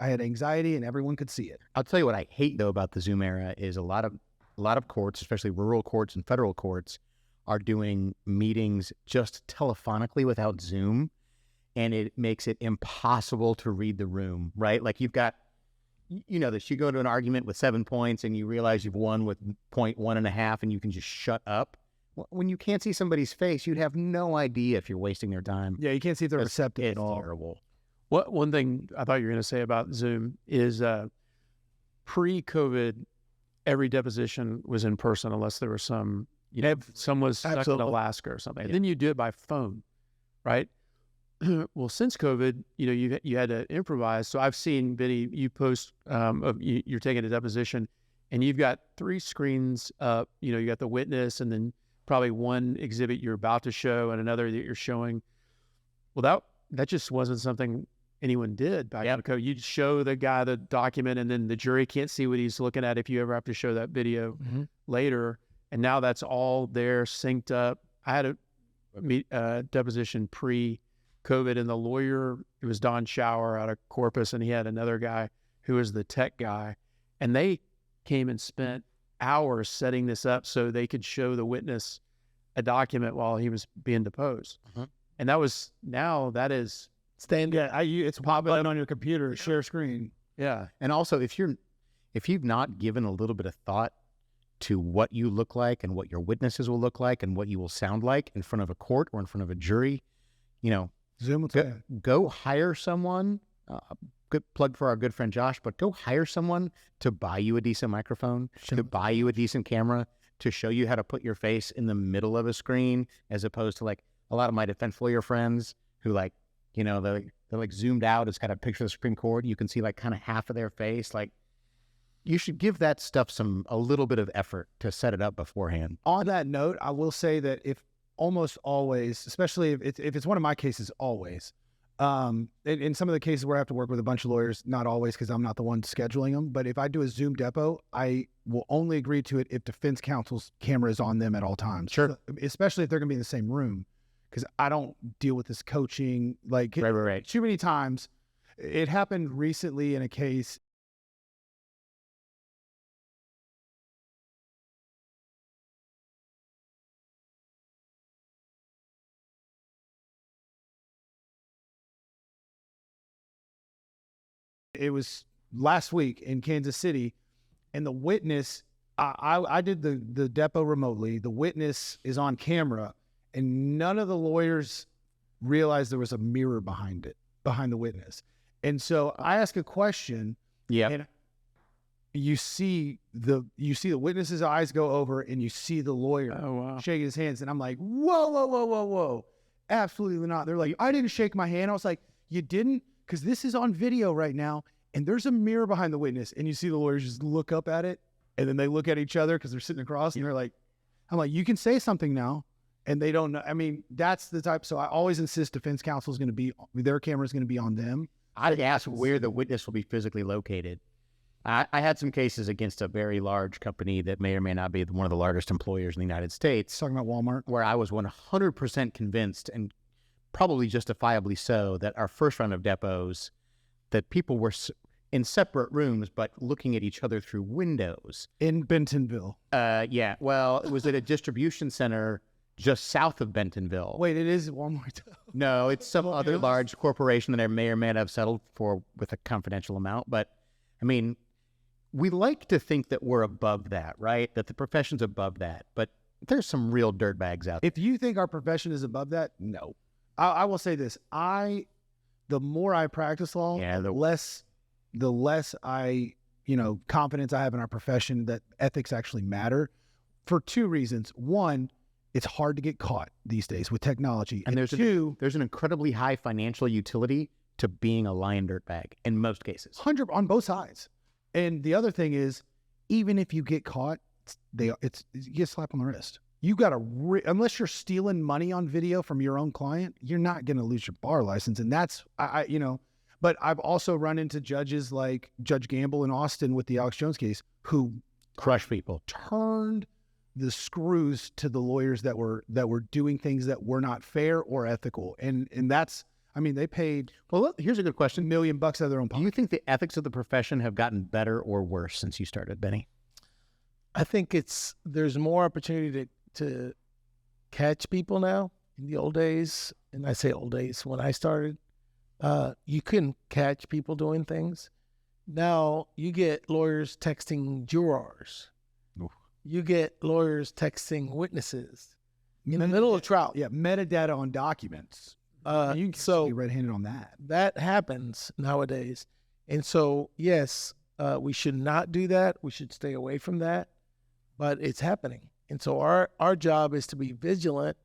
had anxiety and everyone could see it. I'll tell you what I hate though about the Zoom era is a lot of courts, especially rural courts and federal courts, are doing meetings just telephonically without Zoom, and it makes it impossible to read the room, right? Like you've got, you know, this, you go to an argument with 7 points and you realize you've won with 1.5 and you can just shut up. When you can't see somebody's face, you'd have no idea if you're wasting their time. Yeah, you can't see if they're receptive It's at all. terrible. One thing I thought you were going to say about Zoom is pre-COVID, every deposition was in person unless there was some, some was stuck in Absolutely. Alaska or something. Yeah. And then you do it by phone, right? Well, since COVID, you had to improvise. So I've seen, Vinny, you post, you're taking a deposition and you've got 3 screens up, you got the witness and then probably one exhibit you're about to show and another that you're showing. Well, that just wasn't something anyone did back in the code. You'd show the guy the document and then the jury can't see what he's looking at if you ever have to show that video later. And now that's all there synced up. I had a deposition pre-COVID and the lawyer, it was Don Shower out of Corpus, and he had another guy who was the tech guy. And they came and spent hours setting this up so they could show the witness a document while he was being deposed. And that is Standard. Yeah, it's popping on your computer, share screen. yeah. And also, if you've not given a little bit of thought to what you look like and what your witnesses will look like and what you will sound like in front of a court or in front of a jury, Zoom will tell you. go hire someone. Good plug for our good friend Josh, but go hire someone to buy you a decent microphone, to buy you a decent camera, to show you how to put your face in the middle of a screen, as opposed to like a lot of my defense lawyer friends who they're like zoomed out. It's got a picture of the Supreme Court. You can see like kind of half of their face. Like you should give that stuff a little bit of effort to set it up beforehand. On that note, I will say that if almost always, especially if it's one of my cases, always, in some of the cases where I have to work with a bunch of lawyers, not always because I'm not the one scheduling them, but if I do a Zoom depo, I will only agree to it if defense counsel's camera is on them at all times. Sure. Especially if they're going to be in the same room, because I don't deal with this coaching. Like Right. too many times. It happened recently in a case. It was last week in Kansas City, and the witness, I did the depo remotely. The witness is on camera, and none of the lawyers realized there was a mirror behind the witness. And so I ask a question, and you see the witness's eyes go over, and you see the lawyer shaking his hands, and I'm like, whoa, absolutely not. They're like, I didn't shake my hand. I was like, you didn't? Because this is on video right now, and there's a mirror behind the witness, and you see the lawyers just look up at it, and then they look at each other because they're sitting across, and they're like, I'm like, you can say something now, and they don't know. I mean, that's the type. So I always insist defense counsel is going to be, their camera is going to be on them. I'd ask where the witness will be physically located. I had some cases against a very large company that may or may not be one of the largest employers in the United States, Talking about Walmart. where I was 100% convinced, and probably justifiably so, that our first round of depots, that people were in separate rooms but looking at each other through windows. In Bentonville. Well, it was at a distribution center just south of Bentonville. Wait, it is Walmart. No, it's some other large corporation that I may or may not have settled for with a confidential amount. But I mean, we like to think that we're above that, right? That the profession's above that. But there's some real dirtbags out there. If you think our profession is above that, no. I will say this: the more I practice law, the less I, confidence I have in our profession that ethics actually matter, for two reasons. One, it's hard to get caught these days with technology, and there's an incredibly high financial utility to being a lying dirtbag in most cases. 100 on both sides. And the other thing is, even if you get caught, you get a slap on the wrist. You got to, unless you're stealing money on video from your own client, you're not going to lose your bar license. And that's, but I've also run into judges like Judge Gamble in Austin with the Alex Jones case, who crush people, turned the screws to the lawyers that were doing things that were not fair or ethical. And that's, they paid, well, here's a good question, $1 million out of their own pocket. Do you think the ethics of the profession have gotten better or worse since you started, Benny? I think there's more opportunity to catch people now. In the old days, and I say old days, when I started, you couldn't catch people doing things. Now you get lawyers texting jurors. Oof. You get lawyers texting witnesses in the middle of trial. Yeah, metadata on documents. You can be red-handed on that. That happens nowadays. And so, yes, we should not do that. We should stay away from that. But it's happening. And so our job is to be vigilant,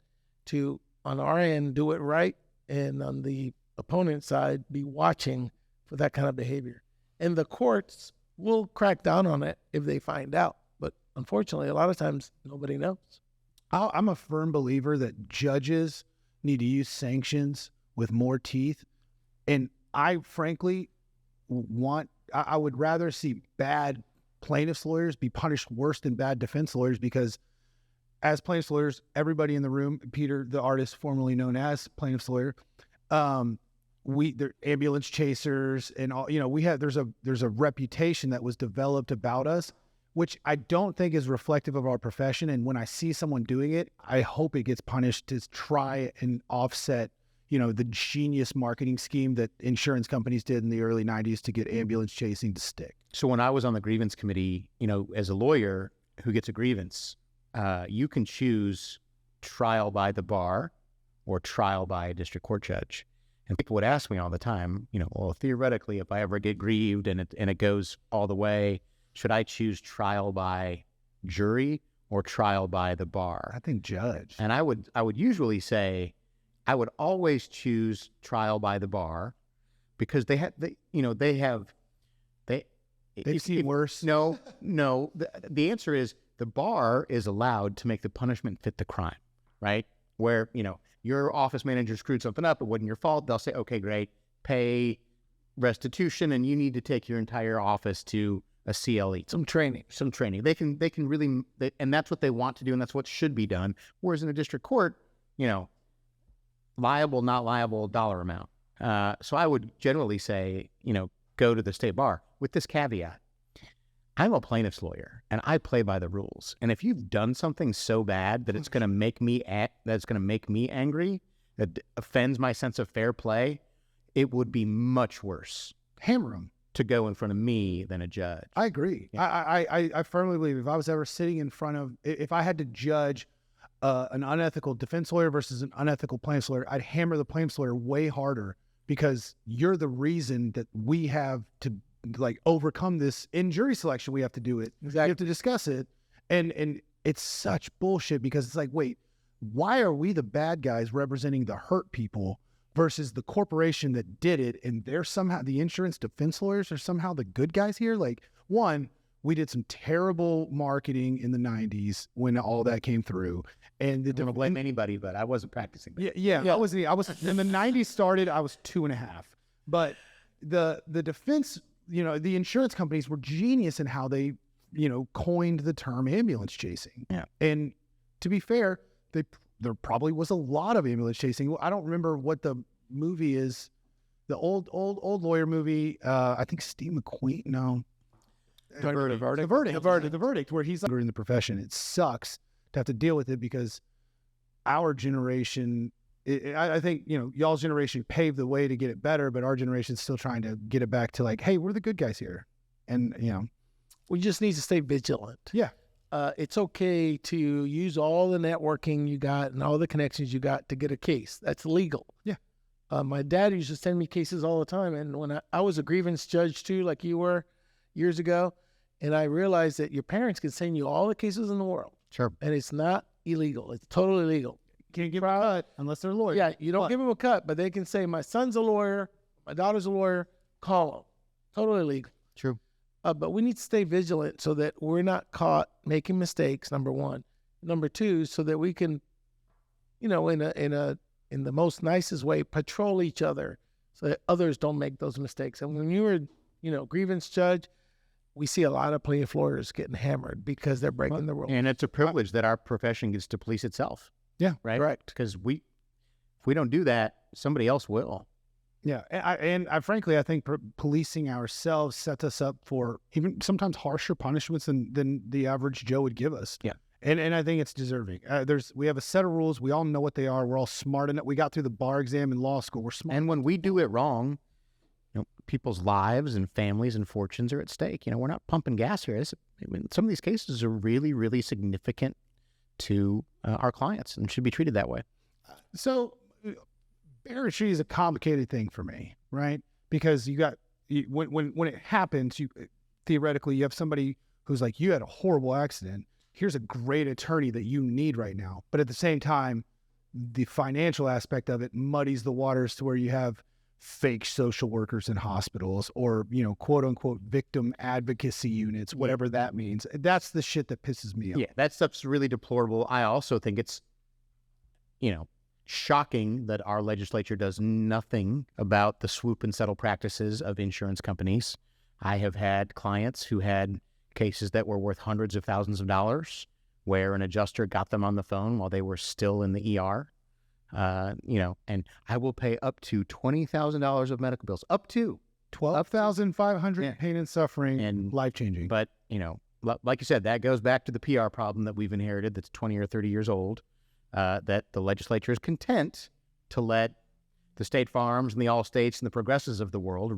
to, on our end, do it right, and on the opponent's side, be watching for that kind of behavior. And the courts will crack down on it if they find out. But unfortunately, a lot of times, nobody knows. I'm a firm believer that judges need to use sanctions with more teeth. And I frankly I would rather see bad plaintiffs' lawyers be punished worse than bad defense lawyers, because as plaintiffs' lawyers, everybody in the room, Peter, the artist formerly known as plaintiffs' lawyer, they're ambulance chasers and all, there's a reputation that was developed about us, which I don't think is reflective of our profession. And when I see someone doing it, I hope it gets punished to try and offset, the genius marketing scheme that insurance companies did in the early 90s to get ambulance chasing to stick. So when I was on the grievance committee, as a lawyer who gets a grievance, you can choose trial by the bar or trial by a district court judge. And people would ask me all the time, well, theoretically, if I ever get grieved and it goes all the way, should I choose trial by jury or trial by the bar? I think judge. And I would usually say I would always choose trial by the bar, because they've seen worse. No. The answer is the bar is allowed to make the punishment fit the crime, right? Where, your office manager screwed something up, it wasn't your fault. They'll say, okay, great, pay restitution, and you need to take your entire office to a CLE. Some training. They can really, and that's what they want to do, and that's what should be done. Whereas in a district court, liable, not liable, dollar amount. So I would generally say, go to the state bar with this caveat. I'm a plaintiff's lawyer and I play by the rules. And if you've done something so bad that it's going to make me angry, that offends my sense of fair play, it would be much worse. Hammer them. To go in front of me than a judge. I agree. Yeah. I firmly believe if I was ever sitting in front of, if I had to judge an unethical defense lawyer versus an unethical plaintiff's lawyer, I'd hammer the plaintiff's lawyer way harder, because you're the reason that we have to overcome this in jury selection. We have to do it. Exactly. We have to discuss it. And it's such bullshit, because it's like, wait, why are we the bad guys representing the hurt people versus the corporation that did it? And they're somehow, the insurance defense lawyers are somehow the good guys here. One, we did some terrible marketing in the 90s when all that came through. And I don't blame anybody, but I wasn't practicing. Yeah. I was when the 90s started, I was 2.5. But the defense, the insurance companies were genius in how they, coined the term ambulance chasing. Yeah. And to be fair, there probably was a lot of ambulance chasing. I don't remember what the movie is. The old lawyer movie. I think Steve McQueen. No. The verdict, where he's in the profession. It sucks to have to deal with it, because our generation, I think, y'all's generation paved the way to get it better, but our generation's still trying to get it back to hey, we're the good guys here. And, we just need to stay vigilant. Yeah. it's okay to use all the networking you got and all the connections you got to get a case. That's legal. Yeah. My dad used to send me cases all the time. And when I was a grievance judge too, like you were years ago, and I realized that your parents can send you all the cases in the world. Sure. And it's not illegal. It's totally legal. Can't give a cut unless they're lawyers. Yeah, you don't give them a cut, but they can say, my son's a lawyer, my daughter's a lawyer, call them. Totally legal. True. But we need to stay vigilant so that we're not caught making mistakes, number one. Number two, so that we can, in the most nicest way, patrol each other so that others don't make those mistakes. And when you were, grievance judge, we see a lot of plaintiff lawyers getting hammered because they're breaking the rules. And it's a privilege that our profession gets to police itself. Yeah. Right? Correct. Because if we don't do that, somebody else will. Yeah, and I frankly, I think policing ourselves sets us up for even sometimes harsher punishments than the average Joe would give us. Yeah, and I think it's deserving. We have a set of rules. We all know what they are. We're all smart enough. We got through the bar exam in law school. We're smart. and when we do it wrong, people's lives and families and fortunes are at stake. We're not pumping gas here. Some of these cases are really, really significant to our clients and should be treated that way. So. Barratry is a complicated thing for me, right? Because when it happens, theoretically you have somebody who's like, you had a horrible accident. Here's a great attorney that you need right now. But at the same time, the financial aspect of it muddies the waters to where you have fake social workers in hospitals or, quote unquote, victim advocacy units, whatever that means. That's the shit that pisses me off. Yeah, that stuff's really deplorable. I also think it's, shocking that our legislature does nothing about the swoop and settle practices of insurance companies. I have had clients who had cases that were worth hundreds of thousands of dollars where an adjuster got them on the phone while they were still in the ER. And I will pay up to $20,000 of medical bills, up to $12,500 pain and suffering and life-changing. But, like you said, that goes back to the PR problem that we've inherited that's 20 or 30 years old. That the legislature is content to let the State Farms and the Allstates and the Progressives of the world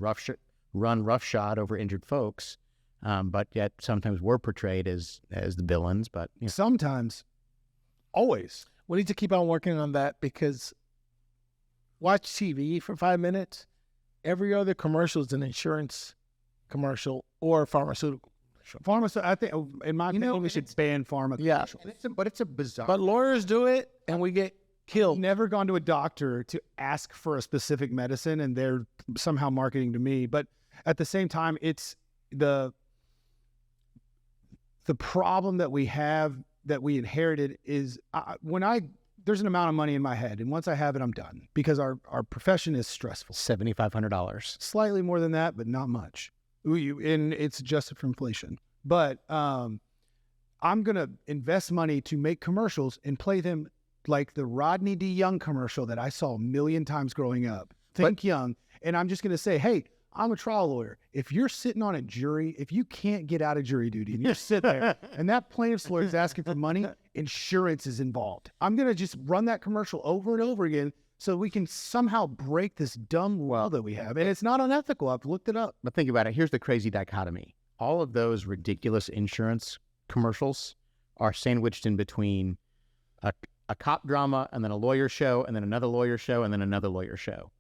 run roughshod over injured folks, but yet sometimes we're portrayed as the villains. But sometimes, always, we need to keep on working on that because watch TV for 5 minutes. Every other commercial is an insurance commercial or pharmaceutical. I think, in my opinion, we should ban pharma. Yeah, but it's a bizarre. But lawyers do it, and we get killed. Never gone to a doctor to ask for a specific medicine, and they're somehow marketing to me. But at the same time, it's the problem that we have that we inherited is there's an amount of money in my head, and once I have it, I'm done because our profession is stressful. $7,500. Slightly more than that, but not much. And it's adjusted for inflation. But I'm going to invest money to make commercials and play them like the Rodney D. Young commercial that I saw a million times growing up. Think Young. And I'm just going to say, hey, I'm a trial lawyer. If you're sitting on a jury, if you can't get out of jury duty and you sit there and that plaintiff's lawyer is asking for money, insurance is involved. I'm going to just run that commercial over and over again so we can somehow break this dumb law that we have. And it's not unethical. I've looked it up. But think about it. Here's the crazy dichotomy. All of those ridiculous insurance commercials are sandwiched in between a cop drama and then a lawyer show and then another lawyer show and then another lawyer show.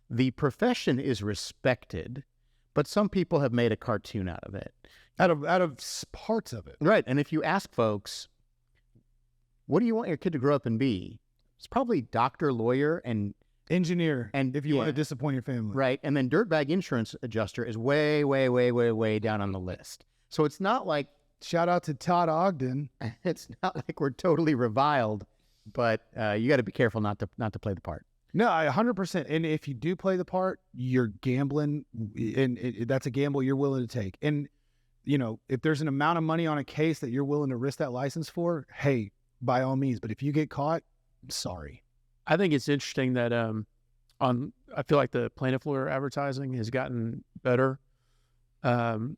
The profession is respected, but some people have made a cartoon out of it. Out of parts of it. Right. And if you ask folks, what do you want your kid to grow up and be? It's probably doctor, lawyer, and engineer. And if you want to disappoint your family. Right. And then dirtbag insurance adjuster is way, way, way, way, way down on the list. So it's not like, shout out to Todd Ogden. It's not like we're totally reviled, but you got to be careful not to play the part. No, 100%. And if you do play the part, you're gambling, and that's a gamble you're willing to take. And, if there's an amount of money on a case that you're willing to risk that license for, hey, by all means. But if you get caught, sorry. I think it's interesting that I feel like the plaintiff lawyer advertising has gotten better. It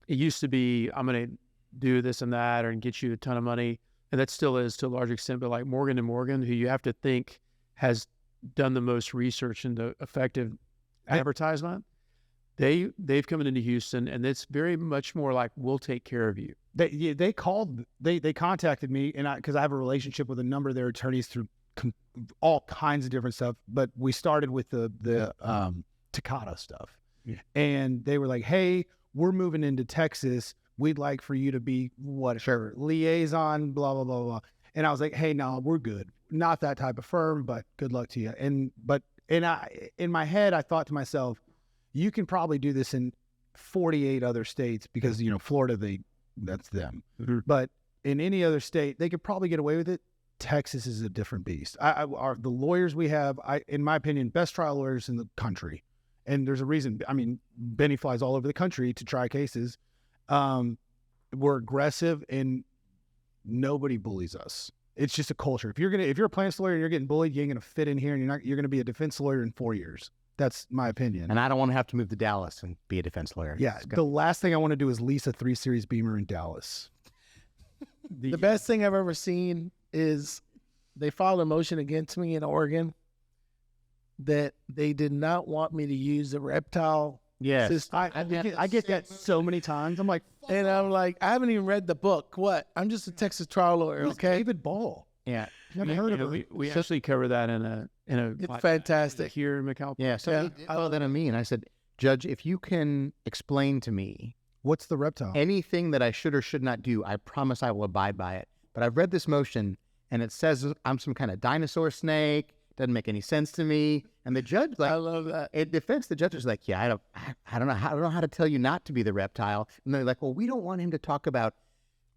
used to be, I'm going to do this and that and get you a ton of money. And that still is to a large extent, but like Morgan & Morgan, who you have to think has done the most research into effective advertisement, They've come into Houston, and it's very much more like, we'll take care of you. They contacted me, and because I have a relationship with a number of their attorneys through all kinds of different stuff. But we started with the Takata stuff, and they were like, "Hey, we're moving into Texas. We'd like for you to be whatever liaison, blah blah blah blah." And I was like, "Hey, no, we're good. Not that type of firm, but good luck to you." And in my head, I thought to myself, you can probably do this in 48 other states because, Florida, that's them. Mm-hmm. But in any other state, they could probably get away with it. Texas is a different beast. The lawyers we have, in my opinion, best trial lawyers in the country. And there's a reason. I mean, Benny flies all over the country to try cases. We're aggressive and nobody bullies us. It's just a culture. If you're a plaintiff's lawyer and you're getting bullied, you ain't gonna fit in here, and you're gonna be a defense lawyer in 4 years. That's my opinion. And I don't want to have to move to Dallas and be a defense lawyer. Yeah, the last thing I want to do is lease a 3 Series Beamer in Dallas. The best thing I've ever seen is they filed a motion against me in Oregon that they did not want me to use the reptile system. I get that so many times. I'm like, I haven't even read the book. What? I'm just a Texas trial lawyer, okay? David Ball. Yeah. Never heard of it. We actually cover that in a It's fantastic. here in McAlpin. Yeah. So I told that to me, and I said, Judge, if you can explain to me What's the reptile? anything that I should or should not do, I promise I will abide by it. But I've read this motion, and it says I'm some kind of dinosaur snake. Doesn't make any sense to me. And the judge, I love that. in defense, the judge was like, yeah, I don't know how to tell you not to be the reptile. And they're like, well, we don't want him to talk about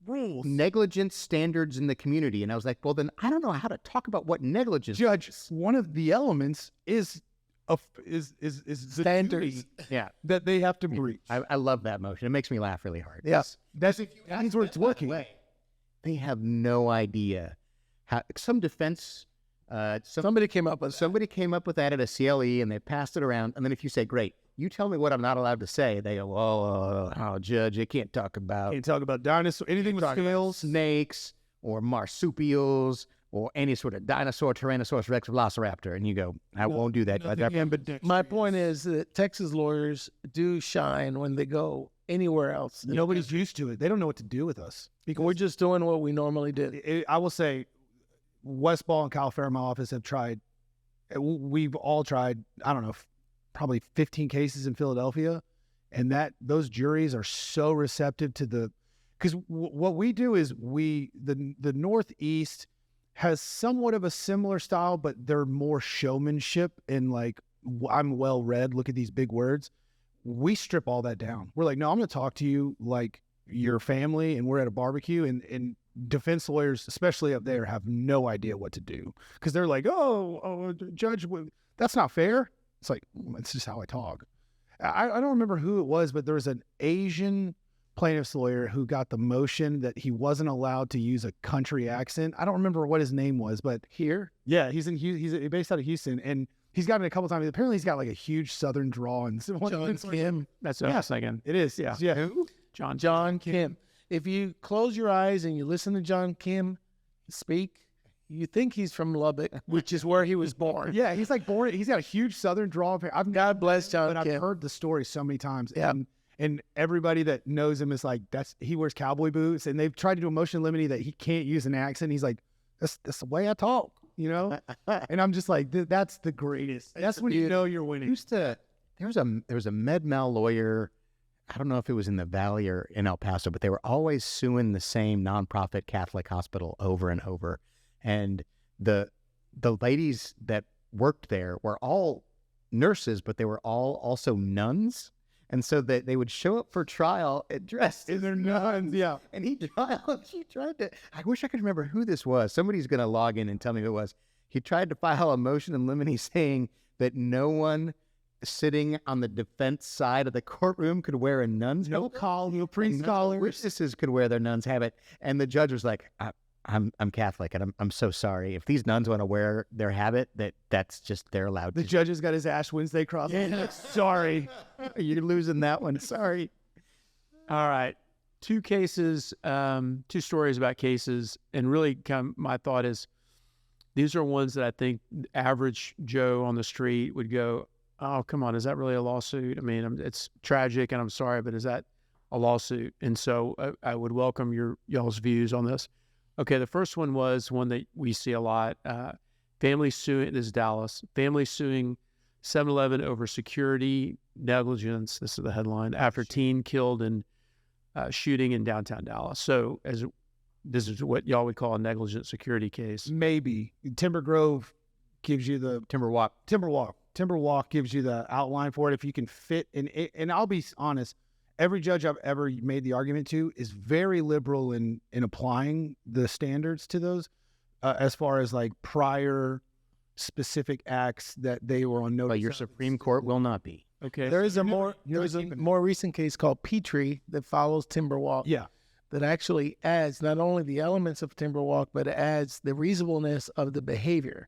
Rules. negligence standards in the community. And I was like, well, then I don't know how to talk about what negligence Judge, one of the elements is the Standards. duty Yeah. that they have to breach. I love that motion. It makes me laugh really hard. Yeah. That's where it's working. They have no idea how some defense. Somebody came up with Somebody came up with that at a CLE, and they passed it around. And then if you say, great, you tell me what I'm not allowed to say, they go, oh, Judge, you can't talk about Can't talk about dinosaurs, anything with scales. snakes or marsupials or any sort of dinosaur, Tyrannosaurus Rex, Velociraptor. And you go, I won't do that. My point is that Texas lawyers do shine when they go anywhere else. Nobody's used to it. They don't know what to do with us. We're just doing what we normally do. I will say, Westball and Kyle Fair in my office have tried. We've all tried. I don't know, probably 15 cases in Philadelphia, and those juries are so receptive to because what we do is the Northeast has somewhat of a similar style, but they're more showmanship and like, I'm well read. Look at these big words. We strip all that down. We're like, no, I'm going to talk to you like your family, and we're at a barbecue, and defense lawyers, especially up there, have no idea what to do because they're like, oh, Judge, that's not fair. It's like, it's just how I talk. I don't remember who it was, but there was an Asian plaintiff's lawyer who got the motion that he wasn't allowed to use a country accent. I don't remember what his name was, but yeah, he's based out of Houston, and he's gotten it a couple times. Apparently, he's got like a huge Southern drawl. And John Kim. That's what I was thinking. It is, yeah. Who? John Kim. If you close your eyes and you listen to John Kim speak, you think he's from Lubbock, which is where he was born. Yeah, he's like born. He's got a huge Southern drawl. God bless John but Kim. I've heard the story so many times. Yeah. And everybody that knows him is like, he wears cowboy boots, and they've tried to do a motion limine that he can't use an accent. He's like, that's the way I talk, And I'm just like, that's the greatest. That's when you know you're winning. There was a med mal lawyer. I don't know if it was in the Valley or in El Paso, but they were always suing the same nonprofit Catholic hospital over and over. And the ladies that worked there were all nurses, but they were all also nuns. And so they would show up for trial dressed as They're nuns, yeah. And she tried to, I wish I could remember who this was. Somebody's going to log in and tell me who it was. He tried to file a motion in limine saying that no one sitting on the defense side of the courtroom could wear a nun's No habit. collar, no priest collars. Witnesses could wear their nun's habit. And the judge was like, I'm Catholic, and I'm so sorry. If these nuns want to wear their habit, that's just, they're allowed The to. judge has got his Ash Wednesday cross. Yeah. Sorry. You're losing that one. Sorry. All right. Two stories about cases. And really my thought is, these are ones that I think average Joe on the street would go, oh, come on, is that really a lawsuit? I mean, it's tragic and I'm sorry, but is that a lawsuit? And so I would welcome y'all's views on this. Okay, the first one was one that we see a lot. Family suing, this is Dallas, family suing 7-Eleven over security negligence, this is the headline, after teen killed in shooting in downtown Dallas. So this is what y'all would call a negligent security case. Maybe. Timber Grove gives you the Timberwalk. Timberwalk gives you the outline for it. If you can fit in it, and I'll be honest, every judge I've ever made the argument to is very liberal in applying the standards to those, as far as like prior specific acts that they were on notice. But your Supreme Court will not be. Okay. There's a more recent case called Petrie that follows Timberwalk. Yeah. That actually adds not only the elements of Timberwalk, but it adds the reasonableness of the behavior.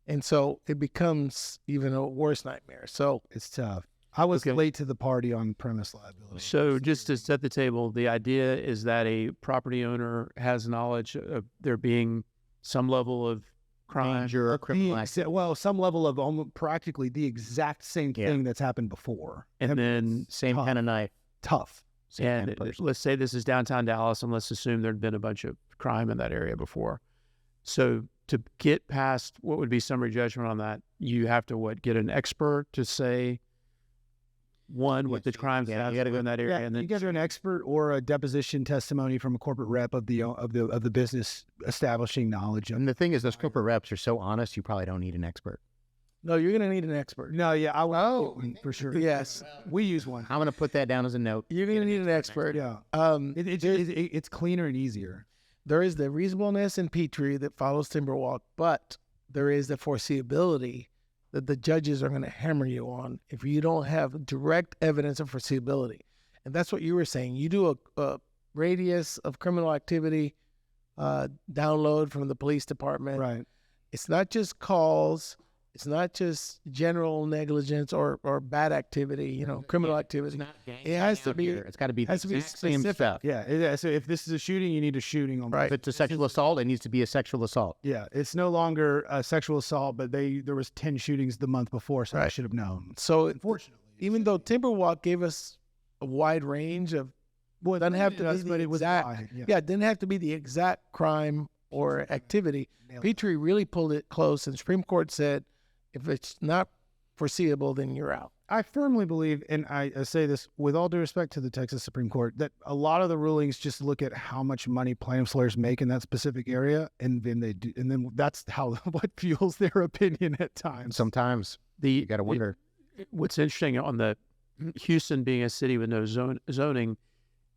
And so it becomes even a worse nightmare. So It's tough. I was late to the party on premise liability. So just to set the table, the idea is that a property owner has knowledge of there being some level of crime. Danger or criminal act. Well, some level of almost practically the exact same thing that's happened before. And then Same kind of knife. Tough. Same kind and of person. let's say this is downtown Dallas, and let's assume there'd been a bunch of crime in that area before. So to get past what would be summary judgment on that, you have to get an expert to say what the crimes you have gotta go in that area, and then you get an expert or a deposition testimony from a corporate rep of the business establishing knowledge. And the thing is, those corporate reps are so honest, you probably don't need an expert. no, you're going to need an expert. No, yeah, I will for sure. Yes, We use one. I'm going to put that down as a note. you're going to need an expert. Yeah, There's- it's cleaner and easier. there is the reasonableness in Petrie that follows Timberwalk, but there is the foreseeability that the judges are going to hammer you on if you don't have direct evidence of foreseeability. And that's what you were saying. You do a radius of criminal activity download from the police department. Right. It's not just calls. It's not just general negligence or bad activity, criminal activity. It has to be. It's got to be the has to be exact same specific. stuff. Yeah. So if this is a shooting, you need a shooting on. Right. If it's a sexual assault, it needs to be a sexual assault. Yeah. It's no longer a sexual assault, but there was 10 shootings the month before, so I Right. should have known. So Unfortunately, even though Timberwalk gave us a wide range of, well, doesn't have to be but the it was exact. wide, Yeah, it didn't have to be the exact crime or activity. Nailed it. Petrie really pulled it close, and Supreme Court said, if it's not foreseeable, then you're out. I firmly believe, and I say this with all due respect to the Texas Supreme Court, that a lot of the rulings just look at how much money plaintiffs' lawyers make in that specific area, and then they do, and then that's what fuels their opinion at times. Sometimes you got to wonder. What's interesting on the Houston being a city with no zoning,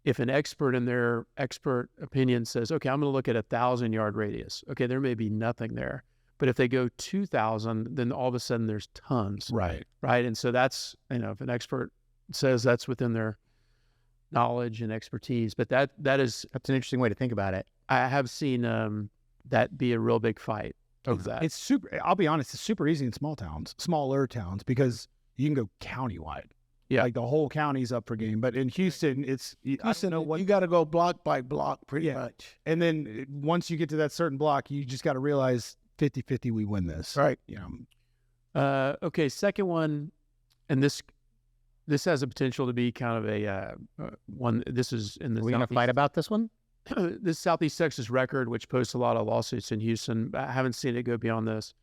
if an expert in their expert opinion says, okay, I'm going to look at 1,000-yard radius. Okay, there may be nothing there. But if they go 2,000, then all of a sudden there's tons. Right. Right. And so that's, if an expert says that's within their knowledge and expertise, but that's an interesting way to think about it. I have seen that be a real big fight of that. It's super, I'll be honest, it's super easy in smaller towns, because you can go countywide. Yeah. Like the whole county's up for game. But in Houston, I don't know what. You got to go block by block pretty much. And then once you get to that certain block, you just got to realize 50-50 we win this. Right. Okay, second one, and this has a potential to be kind of a one. This is in the. Are we going to fight about this one? This Southeast Texas Record, which posts a lot of lawsuits in Houston. I haven't seen it go beyond this.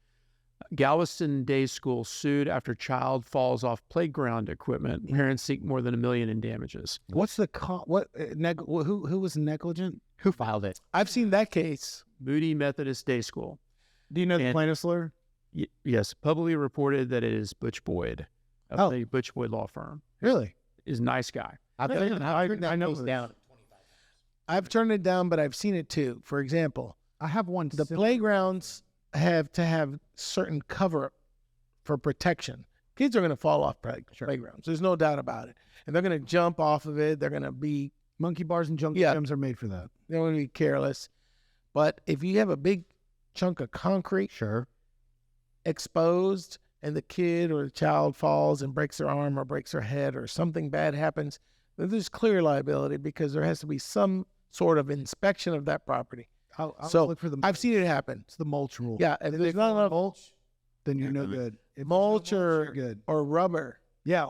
Galveston Day School sued after child falls off playground equipment. Parents seek more than $1 million in damages. What's the who was negligent? Who filed it? I've seen that case. Moody Methodist Day School. Do you know the And- plaintiff's lawyer? Yes, publicly reported that it is Butch Boyd of the Butch Boyd law firm. Really? Is a nice guy. I've turned that know case this. down. I've turned it down, but I've seen it too. For example, I have one. the playgrounds have to have certain cover for protection. Kids are going to fall off playgrounds. There's no doubt about it. And they're going to jump off of it. They're going to be, Monkey bars and junk Yeah. gyms are made for that. they're going to be careless. But if you have a big chunk of concrete Sure. exposed and the kid or the child falls and breaks their arm or breaks their head or something bad happens, then there's clear liability because there has to be some sort of inspection of that property. I'll So, look for the. I've seen it happen. It's the mulch rule. Yeah, if Did there's they not fall enough mulch? then you're no good. If mulch there's no or you're good. or rubber. Yeah,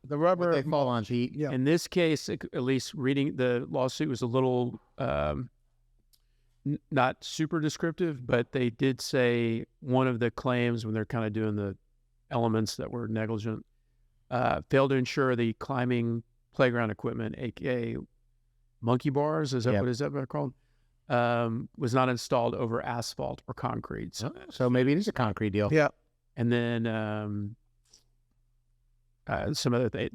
The rubber. They fall on feet. Yeah. In this case, at least reading the lawsuit was a little not super descriptive, but they did say one of the claims when they're kind of doing the elements that were negligent, failed to ensure the climbing playground equipment, aka monkey bars, is that Yep. what is that called? Was not installed over asphalt or concrete. So maybe it is a concrete deal. Yeah. And then some other thing,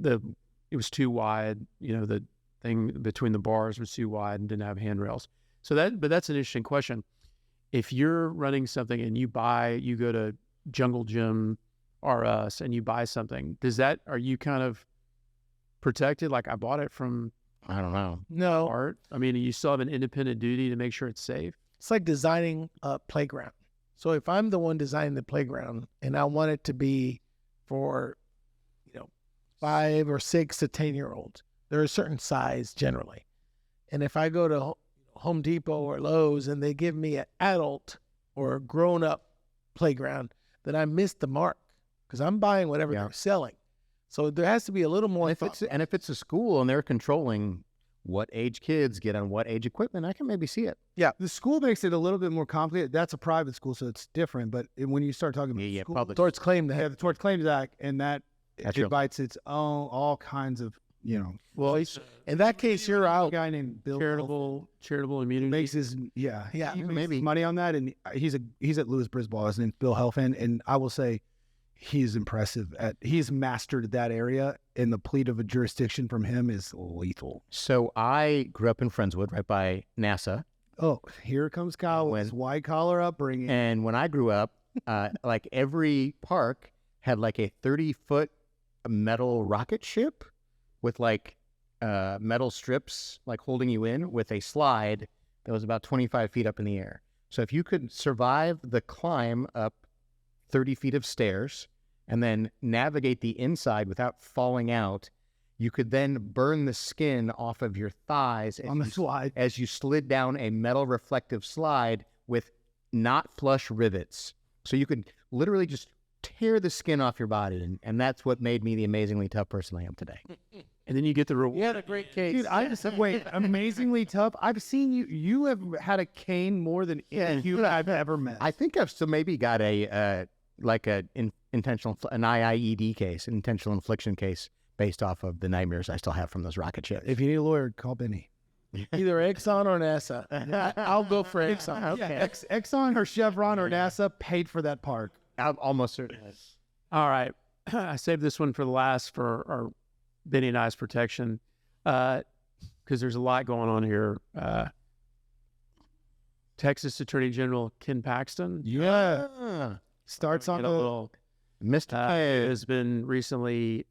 it was too wide. The thing between the bars was too wide and didn't have handrails. But that's an interesting question. If you're running something and you go to Jungle Gym R Us and you buy something, are you kind of protected? Like I bought it from I don't know. No, Art. I mean, you still have an independent duty to make sure it's safe. it's like designing a playground. So if I'm the one designing the playground and I want it to be for, 5 or 6 to 10-year-olds, they're a certain size generally. And if I go to Home Depot or Lowe's and they give me an adult or a grown-up playground, then I missed the mark because I'm buying whatever Yeah. they're selling. So there has to be a little more If it's a school and they're controlling what age kids get on what age equipment, I can maybe see it. The school makes it a little bit more complicated. That's a private school, so it's different. But when you start talking about school, public. Torts claim that. the Tort Claims Act, and that That's it real. invites its own all kinds of Well, In that case, you're a out. guy named Bill charitable immunity. makes his he maybe. makes money on that, and he's at Louis Brisbane. His name's Bill Helfand, and I will say he's impressive he's mastered that area, and the plead of a jurisdiction from him is lethal. So I grew up in Friendswood, right by NASA. Oh, here comes Kyle with his white collar upbringing. And when I grew up, like every park had like a 30-foot metal rocket ship with like metal strips like holding you in with a slide that was about 25 feet up in the air. So if you could survive the climb up 30 feet of stairs and then navigate the inside without falling out, you could then burn the skin off of your thighs on the slide. as you slid down a metal reflective slide with not flush rivets. So you could literally just tear the skin off your body. And that's what made me the amazingly tough person I am today. And then you get the reward. You had a great case. Dude, I just wait. Amazingly tough. I've seen you. You have had a cane more than any human I've ever met. I think I've still maybe got an IIED case, an intentional infliction case, based off of the nightmares I still have from those rocket ships. If you need a lawyer, call Benny. Either Exxon or NASA. I'll go for Exxon. Okay. Yeah, Exxon or Chevron or NASA paid for that park. I'm almost certain. All right. I saved this one for the last for our Benny and I's protection because there's a lot going on here. Texas Attorney General Ken Paxton Starts on get a the little Mr. has been recently,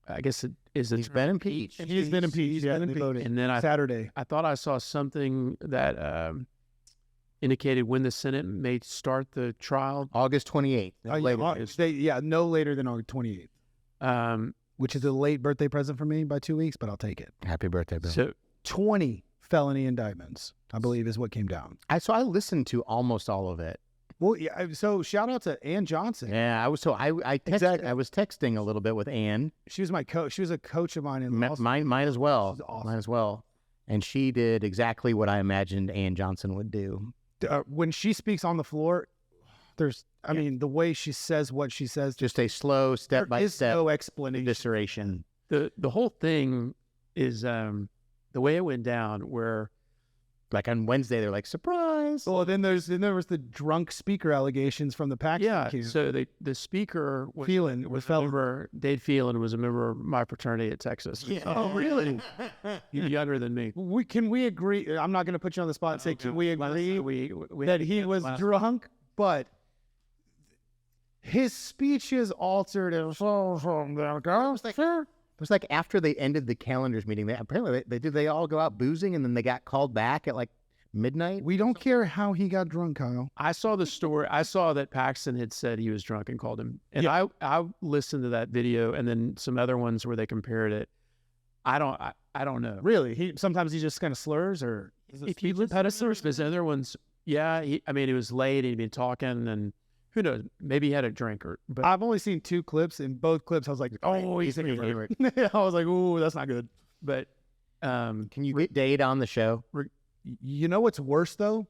I guess it is a He's been impeached. He's been impeached. He's Yeah, been they impeached. voted. And then Saturday. I thought I saw something that indicated when the Senate may start the trial. August 28th. No later than August 28th, which is a late birthday present for me by 2 weeks, but I'll take it. Happy birthday, Bill. So 20 felony indictments, I believe, is what came down. I listened to almost all of it. Well, yeah. So shout out to Ann Johnson. Yeah, I was Exactly. I was texting a little bit with Ann. She was my coach. She was a coach of mine in law school. Mine as well. She's awesome. Mine as well. And she did exactly what I imagined Ann Johnson would do. When she speaks on the floor, I mean, the way she says what she says, Just a slow there is step-by-step no explanation. evisceration. the whole thing is the way it went down where Like on Wednesday, they're like, surprise. Well, then there was the drunk speaker allegations from the Paxton case. so the speaker was was a member, Dave Phelan was a member of my fraternity at Texas. Yeah. Oh, really? You're younger than me. Can we agree? I'm not going to put you on the spot and say, can we agree We that he was drunk, but his speech is altered. And It was like after they ended the calendars meeting, they all go out boozing and then they got called back at like midnight. we don't care how he got drunk, Kyle. I saw the story. I saw that Paxton had said he was drunk and called him. And I listened to that video and then some other ones where they compared it. I don't know. Really? Sometimes he just kind of slurs, or If you listen to there's other ones, it was late. He'd been talking and Who knows? Maybe he had a drink but I've only seen 2 clips. In both clips, I was like, oh, he's a favorite. I was like, ooh, that's not good. but Can you get Dade on the show? You know what's worse, though?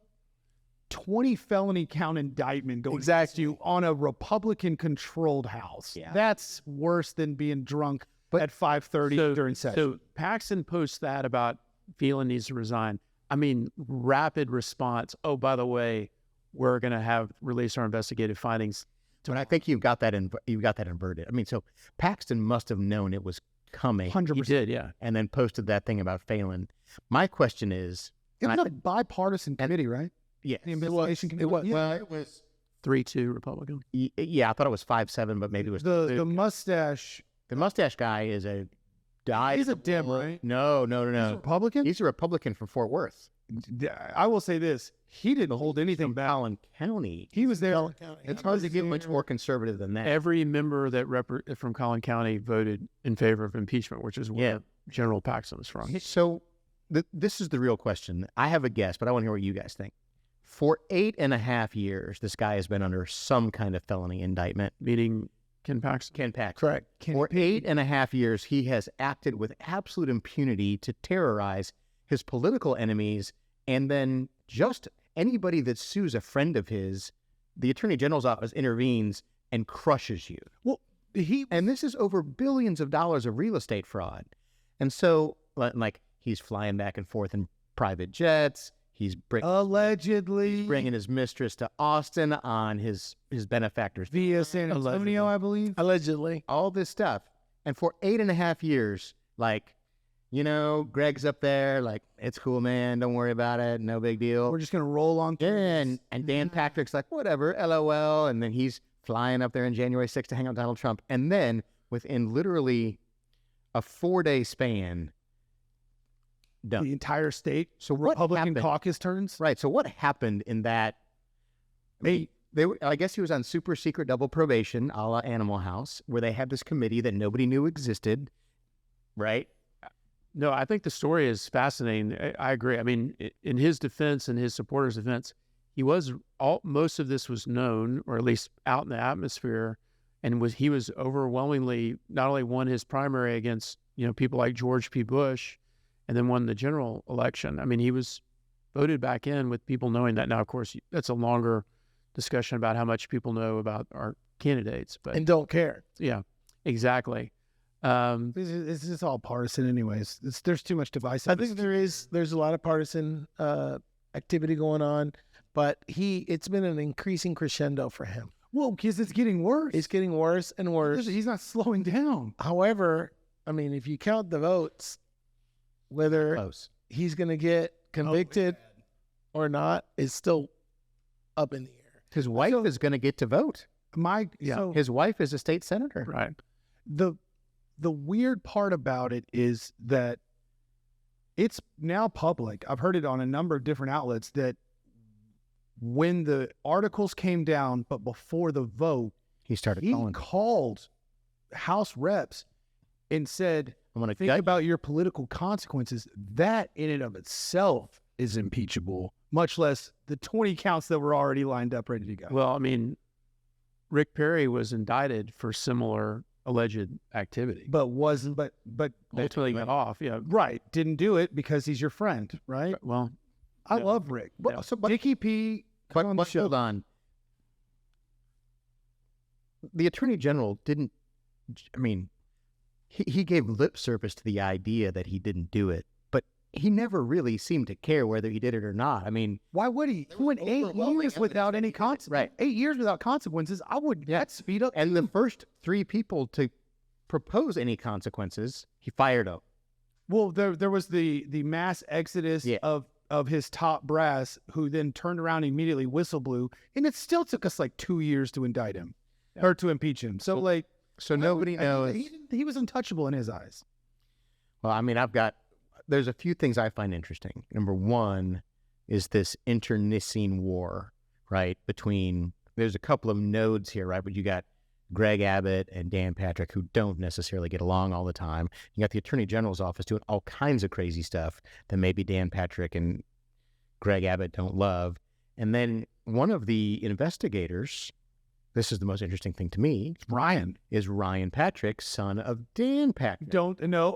20 felony count indictment going against you on a Republican-controlled house. Yeah. That's worse than being drunk at 5:30 during session. So Paxton posts that about Phelan needs to resign. I mean, rapid response. Oh, by the way, we're going to release our investigative findings. But I think you've got that inverted. I mean, so Paxton must have known it was coming. 100%. He did, yeah. And then posted that thing about Phelan. My question is, It was a bipartisan committee, right? yes, The investigation committee. well, it was 3-2 Republican. yeah, I thought it was 5-7, but maybe it was the mustache. the mustache guy is a He's a Dem, right? No. He's a Republican. He's a Republican from Fort Worth. I will say this: he didn't hold anything From back. Collin County. He was there. It's hard to get much more conservative than that. Every member that from Collin County voted in favor of impeachment, which is where General Paxton was from. So this is the real question. I have a guess, but I want to hear what you guys think. For 8.5 years, this guy has been under some kind of felony indictment. Meaning Ken Paxton. Ken Paxton. Correct. For 8.5 years, he has acted with absolute impunity to terrorize his political enemies, and then just anybody that sues a friend of his, the Attorney General's office intervenes and crushes you. Well, And this is over billions of dollars of real estate fraud. And so, like, he's flying back and forth in private jets. He's allegedly bringing his mistress to Austin on his benefactor's via San Antonio, I believe. Allegedly. all this stuff. And for 8.5 years, like, Greg's up there, like, it's cool, man. Don't worry about it. No big deal. We're just gonna roll on. And Dan Patrick's like, whatever, LOL. And then he's flying up there in January 6th to hang out with Donald Trump. And then within literally a 4-day span, done. The entire state. So what Republican happened? caucus turns. Right. So what happened in that? I guess he was on super secret double probation, a la Animal House, where they had this committee that nobody knew existed. Right. No, I think the story is fascinating. I agree. I mean, in his defense and his supporters' defense, most of this was known, or at least out in the atmosphere, and he was overwhelmingly not only won his primary against people like George P. Bush, and then won the general election. I mean, he was voted back in with people knowing that. Now, of course, that's a longer discussion about how much people know about our candidates, but And don't care. yeah, exactly. This is all partisan, anyways. There's too much divisiveness. I think there's a lot of partisan activity going on, but it's been an increasing crescendo for him. Well, because it's getting worse. It's getting worse and worse. He's not slowing down. However, I mean, if you count the votes, whether Close. he's going to get convicted or not is still up in the air. His wife is going to get to vote. His wife is a state senator. Right. The weird part about it is that it's now public. I've heard it on a number of different outlets that when the articles came down, but before the vote, He called House reps and said, I'm going to think about your political consequences. That in and of itself is impeachable, much less the 20 counts that were already lined up, ready to go. Well, I mean, Rick Perry was indicted for similar alleged activity, but ultimately got off. Yeah, right. Didn't do it because he's your friend, right? well, I love Rick. Yeah. Dickie P. Come on the show. Hold on. The Attorney General didn't, I mean, he gave lip service to the idea that he didn't do it, but he never really seemed to care whether he did it or not. I mean, Why would he? He went 8 years without any consequences. Right. 8 years without consequences. I would. That's speed up. and the first 3 people to propose any consequences, he fired them. Well, there was the mass exodus of his top brass, who then turned around and immediately whistle blew, and it still took us like 2 years to indict him or to impeach him. So Nobody knows. He was untouchable in his eyes. Well, I mean, there's a few things I find interesting. Number one is this internecine war, right? There's a couple of nodes here, right? But you got Greg Abbott and Dan Patrick, who don't necessarily get along all the time. You got the Attorney General's office doing all kinds of crazy stuff that maybe Dan Patrick and Greg Abbott don't love. And then one of the investigators this is the most interesting thing to me, Ryan. is Ryan Patrick, son of Dan Patrick.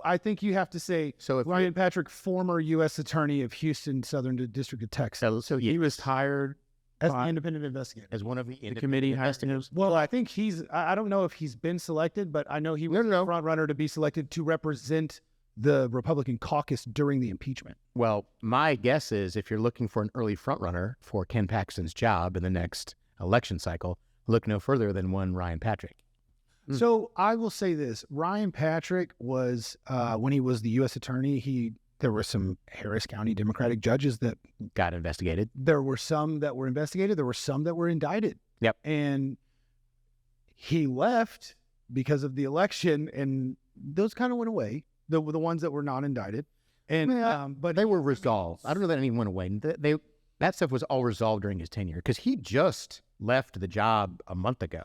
I think you have to say So if Ryan Patrick, former U.S. Attorney of Houston, Southern District of Texas. So he was hired As the independent investigator. as one of the the committee hired him. Well, I think I don't know if he's been selected, but I know he was the front runner to be selected to represent the Republican caucus during the impeachment. Well, my guess is if you're looking for an early frontrunner for Ken Paxton's job in the next election cycle, look no further than one Ryan Patrick. So I will say this. Ryan Patrick was, when he was the U.S. attorney, there were some Harris County Democratic judges that Got investigated. there were some that were investigated. There were some that were indicted. Yep. And he left because of the election, and those kind of went away. The ones that were not indicted. And but They were resolved. I don't know that anyone went away. That stuff was all resolved during his tenure because he just left the job a month ago.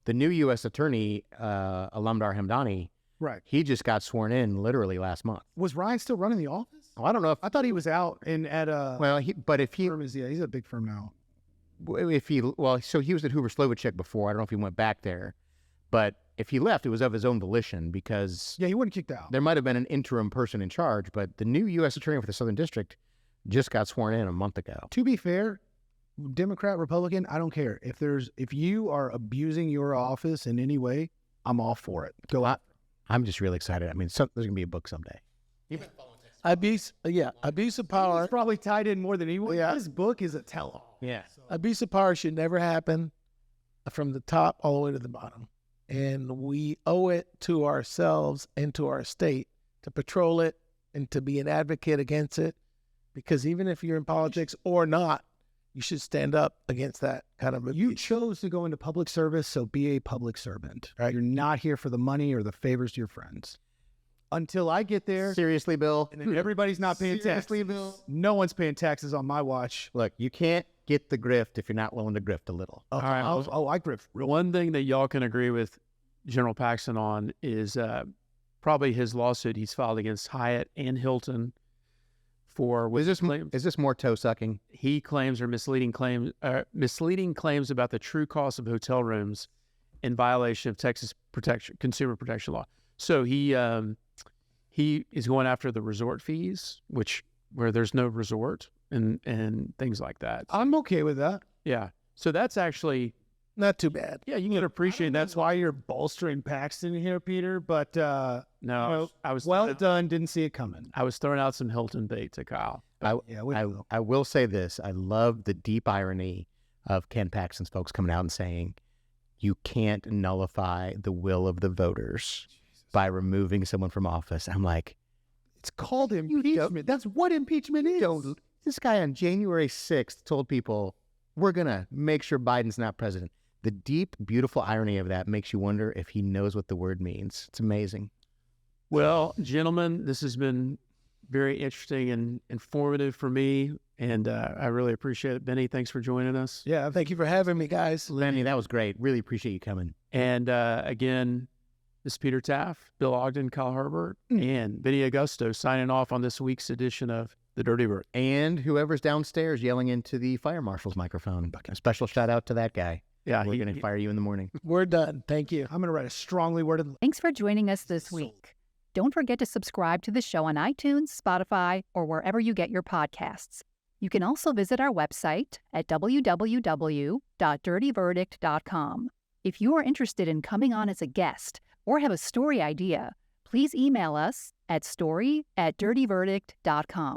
The new U.S. attorney, Alamdar Hamdani, right. he just got sworn in literally last month. Was Ryan still running the office? Oh, I don't know if I thought he was out and at a but if he firm. He's a big firm now. so he was at Hoover Slovichek before. I don't know if he went back there, but if he left, it was of his own volition because Yeah, he wasn't kicked out. there might have been an interim person in charge. But the new U.S. attorney for the Southern District just got sworn in a month ago. To be fair, Democrat, Republican, I don't care. If you are abusing your office in any way, I'm all for it. Go out. I'm just really excited. I mean, there's going to be a book someday. Abuse of power. He's probably tied in more than anyone. Yeah. His book is a tell-all. Yeah. Abuse of power should never happen from the top all the way to the bottom. And we owe it to ourselves and to our state to patrol it and to be an advocate against it. Because even if you're in politics or not, you should stand up against that kind of abuse. You chose to go into public service, so be a public servant. Right? You're not here for the money or the favors to your friends. Until I get there, Seriously, Bill? and then everybody's not paying taxes. No one's paying taxes on my watch. Look, you can't get the grift if you're not willing to grift a little. Oh, All right, I grift real. One thing that y'all can agree with General Paxton on is probably his lawsuit he's filed against Hyatt and Hilton for Is this claims more toe sucking? he claims are misleading claims about the true cost of hotel rooms in violation of Texas consumer protection law. So he is going after the resort fees, where there's no resort and things like that. I'm okay with that. Yeah. So that's actually Not too bad. yeah, you can appreciate That's why you're bolstering Paxton here, Peter. But no, I was well done. Didn't see it coming. I was throwing out some Hilton bait to Kyle. I will say this. I love the deep irony of Ken Paxton's folks coming out and saying, you can't nullify the will of the voters by removing someone from office. I'm like, It's called impeachment. That's what impeachment is. this guy on January 6th told people, we're going to make sure Biden's not president. The deep, beautiful irony of that makes you wonder if he knows what the word means. It's amazing. Well, gentlemen, this has been very interesting and informative for me, and I really appreciate it. Benny, thanks for joining us. Yeah, Thank you for having me, guys. Lenny, that was great. Really appreciate you coming. And again, this is Peter Taaffe, Bill Ogden, Kyle Herbert, and Benny Agosto signing off on this week's edition of The Dirty Bird. And whoever's downstairs yelling into the fire marshal's microphone. A special shout out to that guy. Yeah, We're going to fire you in the morning. We're done. Thank you. I'm going to write a strongly worded. Thanks for joining us this week. Don't forget to subscribe to the show on iTunes, Spotify, or wherever you get your podcasts. You can also visit our website at www.dirtyverdict.com. If you are interested in coming on as a guest or have a story idea, please email us at story@dirtyverdict.com.